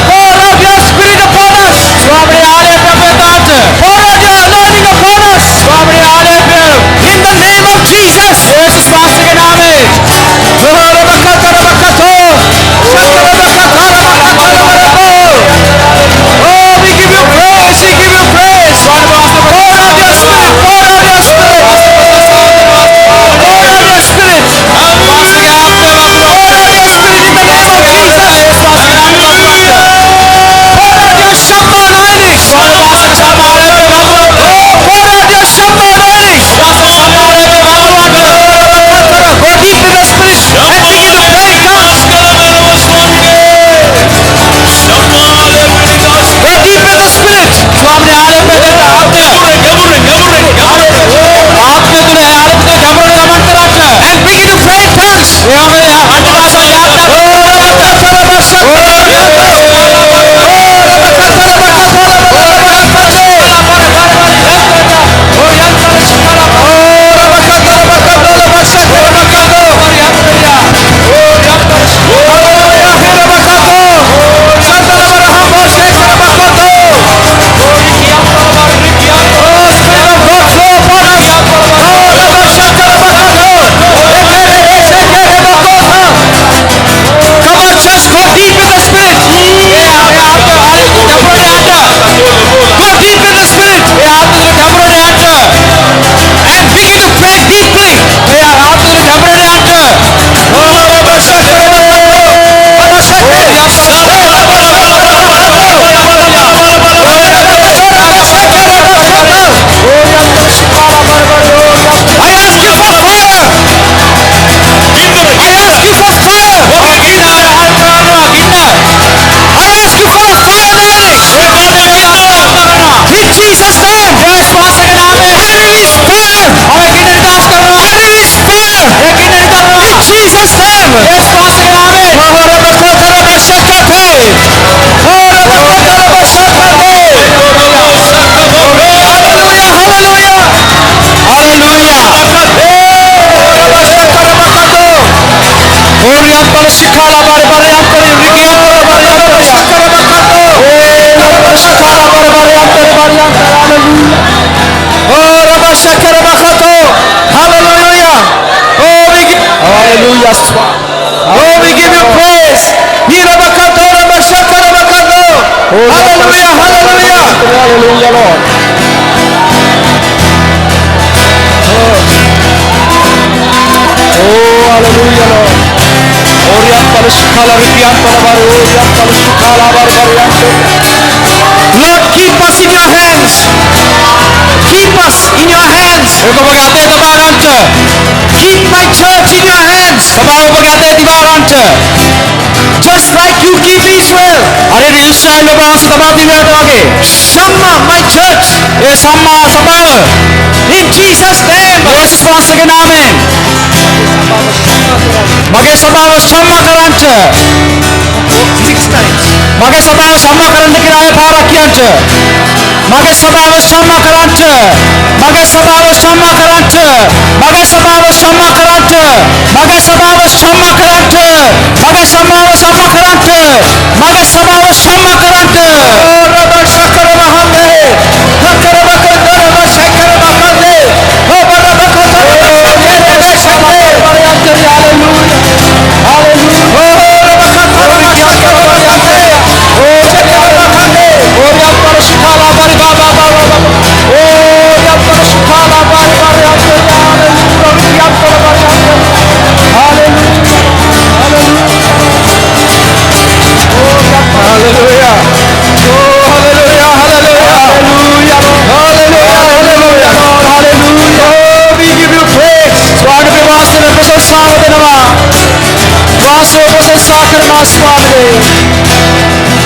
B: Pour out your spirit upon us.
A: ස්වාමීන් ආලේපය අපේතාට.
B: Pour out your anointing upon us.
A: ස්වාමීන් ආලේපය.
B: In the name of Jesus.
A: යේසුස් වහන්සේගේ නාමයෙන්.
B: Oh, we give you praise. We give you praise. Pour out your spirit. Pour out your spirit. Pour out your spirit. Pour out your spirit in the name of Jesus. Pour out your Shamma anointing. Oh, pour out your Shamma anointing. Go deep in the spirit and begin to pray in tongues. Go deep in the spirit.
A: ස්වාමීන් ආලේපය දෙන්න ආත්මය. ආත්මය තුළ ආලේපය ගැඹුරට ගමන් කරන්න.
B: And begin to pray in tongues.
A: එයාගේ අන්‍ය භාෂා යාත්‍රා
B: Come on, church, go deep in the spirit. Go deep in the spirit and begin to pray deeply. I ask you for fire. I ask you for fire. I ask you for a fire anointing. In Jesus' name. I release fire. I release fire. In Jesus' name. Hallelujah. Oh, we give you praise. Hallelujah. Hallelujah. Lord, keep us in your hands. Keep us in your hands.
A: ඔබගේ අතේ තබා ගන්නට.
B: Keep my church in your hands.
A: සභාව ඔබගේ අතේ තබා ගන්නට.
B: Just like you keep Israel.
A: හරියට ඊශ්‍රායල් ඔබ වහන්සේ තබා තිබුණාට වගේ.
B: Shamma, my church.
A: ඒ සම්මා සභාව
B: In Jesus' name.
A: යේසුස් වහන්සේගේ නාමයෙන් මගේ සභාව සම්මා කරන්නට.
B: 6 times.
A: මගේ සභාව සම්මා කරන්න කියලා ආයෙ පාරක් කියන්න. මගේ සභාව සම්මා කරන්ට මගේ සභාව සම්මා කරන්ට මගේ සභාව සම්මා කරන්ට මගේ සභාව සම්මා කරන්ට මගේ සභාව සම්මා කරන්ට මගේ සභාව සම්මා කරන්ට රබ ශකර මහන්නේ හකර බකදරම ශකර මහන්නේ ඔබ බකදරම ශකර මහන්නේ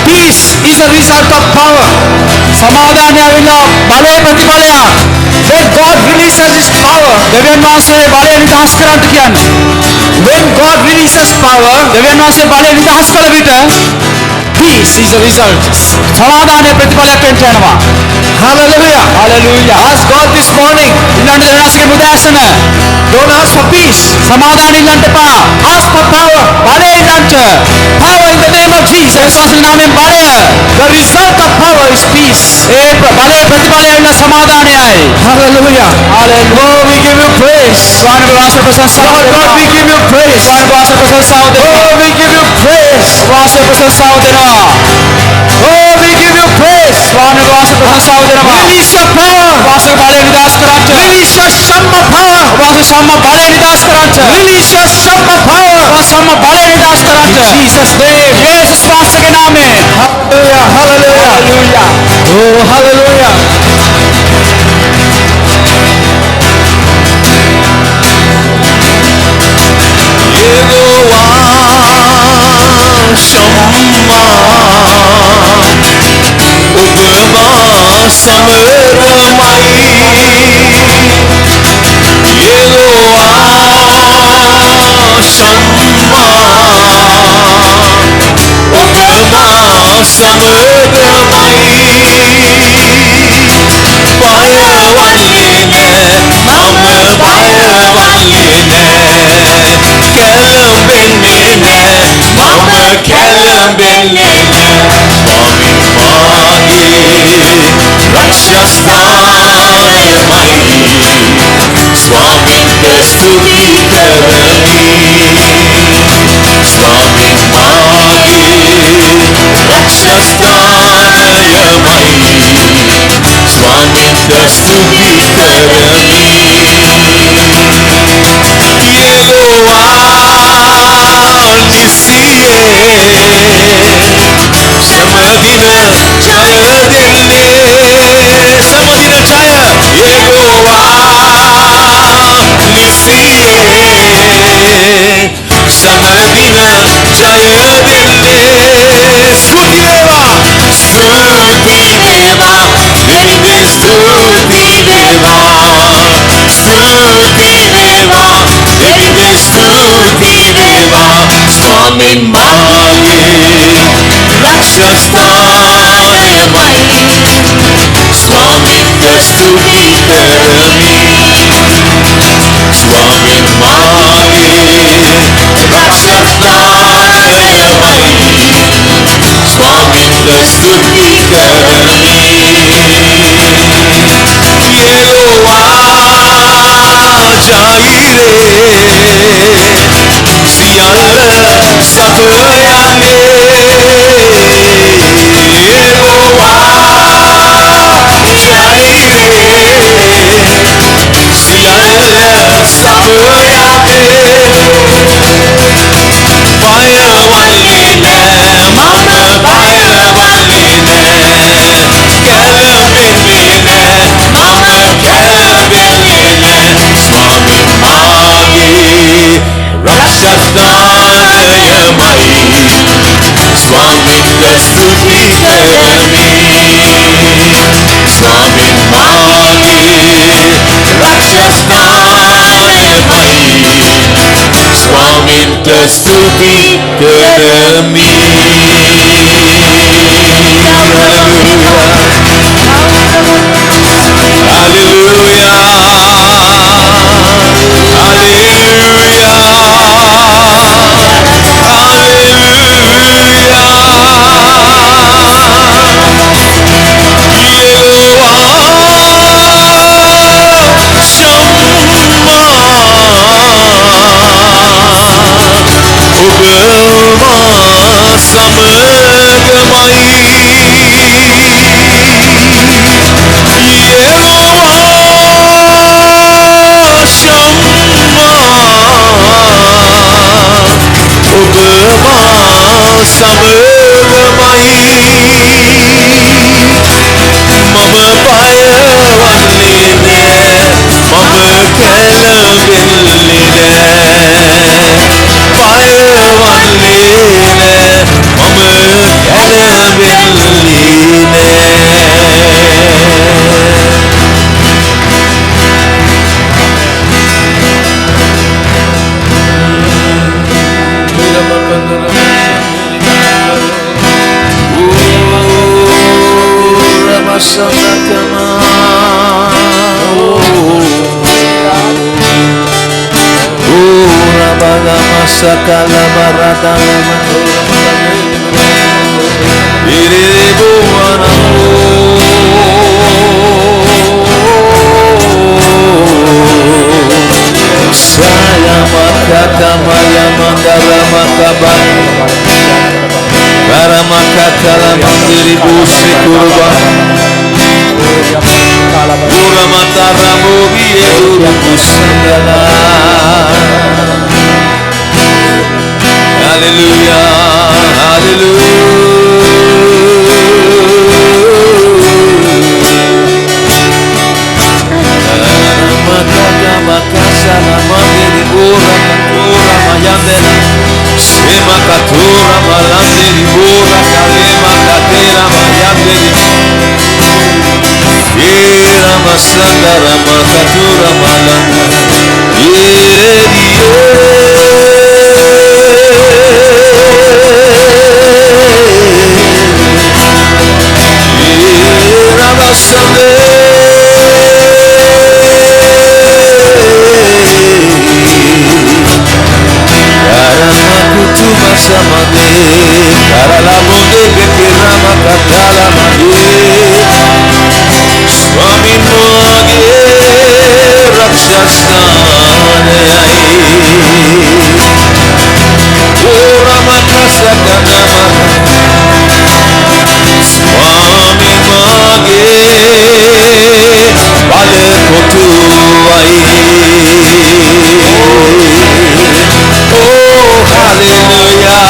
A: Peace is a result of power. සමාදානය ඇවිල්ලා බලයේ ප්‍රතිඵලයක්. When God releases His power, දෙවියන් වහන්සේ බලය නිදහස් කරන්න කියන්නේ. When God releases power, දෙවියන් වහන්සේ බලය නිදහස් කළ විට peace is a result. සමාදානයේ ප්‍රතිඵලයක් වෙන්න යනවා. Hallelujah. Hallelujah. Ask God this morning. ඉන්නට දෙවියන්ගේ මුදාසන. Don't ask for peace. සමාදානය ඉල්ලන්න එපා. Ask for power. බලය ඉල්ලන්න. Power in the name of Jesus. యేసుගේ නාමයෙන් බලය. The result of power is peace. ඒ බලයේ ප්‍රතිඵලය ඉන්න සමාදානයයි. Hallelujah. Hallelujah. Oh, we give you praise. ස්වාමී වාසය ප්‍රශංසාව දෙනවා. Lord, we give you praise. ස්වාමී වාසය ප්‍රශංසාව දෙනවා. Oh, we give you praise. වාසය ප්‍රශංසාව දෙනවා. Oh, we give you praise. ස්වාමී වාසය ප්‍රශංසාව දෙනවා. Release your power. වාසය බලය නිදහස් කරන්න. Release your Shamma power. වාසය සම්ම බලය නිදහස් කරන්න. Release your Shamma power. වාසය සම්ම බලය නිදහස් කරන්න. Jesus name. යේසුස් වහන්සේගේ නාමයෙන්. Hallelujah. Hallelujah. Hallelujah. Oh, hallelujah.
E: Hallelujah. Saya makata maya mandara makaba para makakala mandiri busi kurba pura matara mobi eduru kusandala. Hallelujah, makaka makasala mandiri pura katura mayandela sema katura malandiri pura kalema katera mayandeli ira masandara makatura malanda ira masandara Kutuma samade karala monde bekirama katala made swami mage rakshasane ai ora makasa kanama swami mage vale kotu ai. Hallelujah,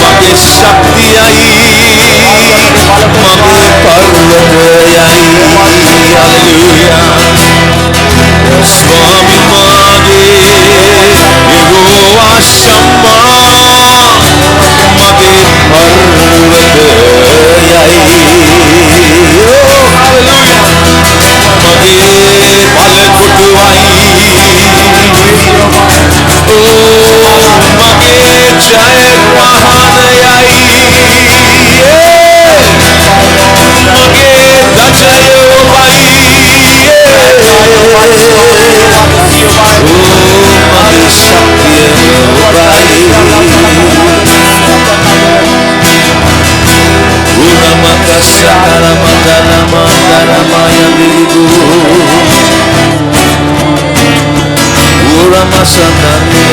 E: mage shakti ai, mage parvat ai. Hallelujah, Swami mage Yehovah Shammah, mage parvat ai. Oh hallelujah, mage palkutu ai. Mage jai rahanayai, mage dajayo bai, mage sakya bai. Ura makasakara mandala mandala maya diribu. Ura masandane.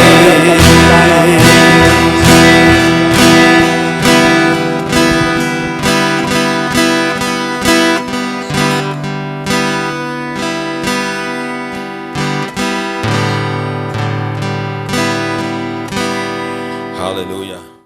E: Hallelujah.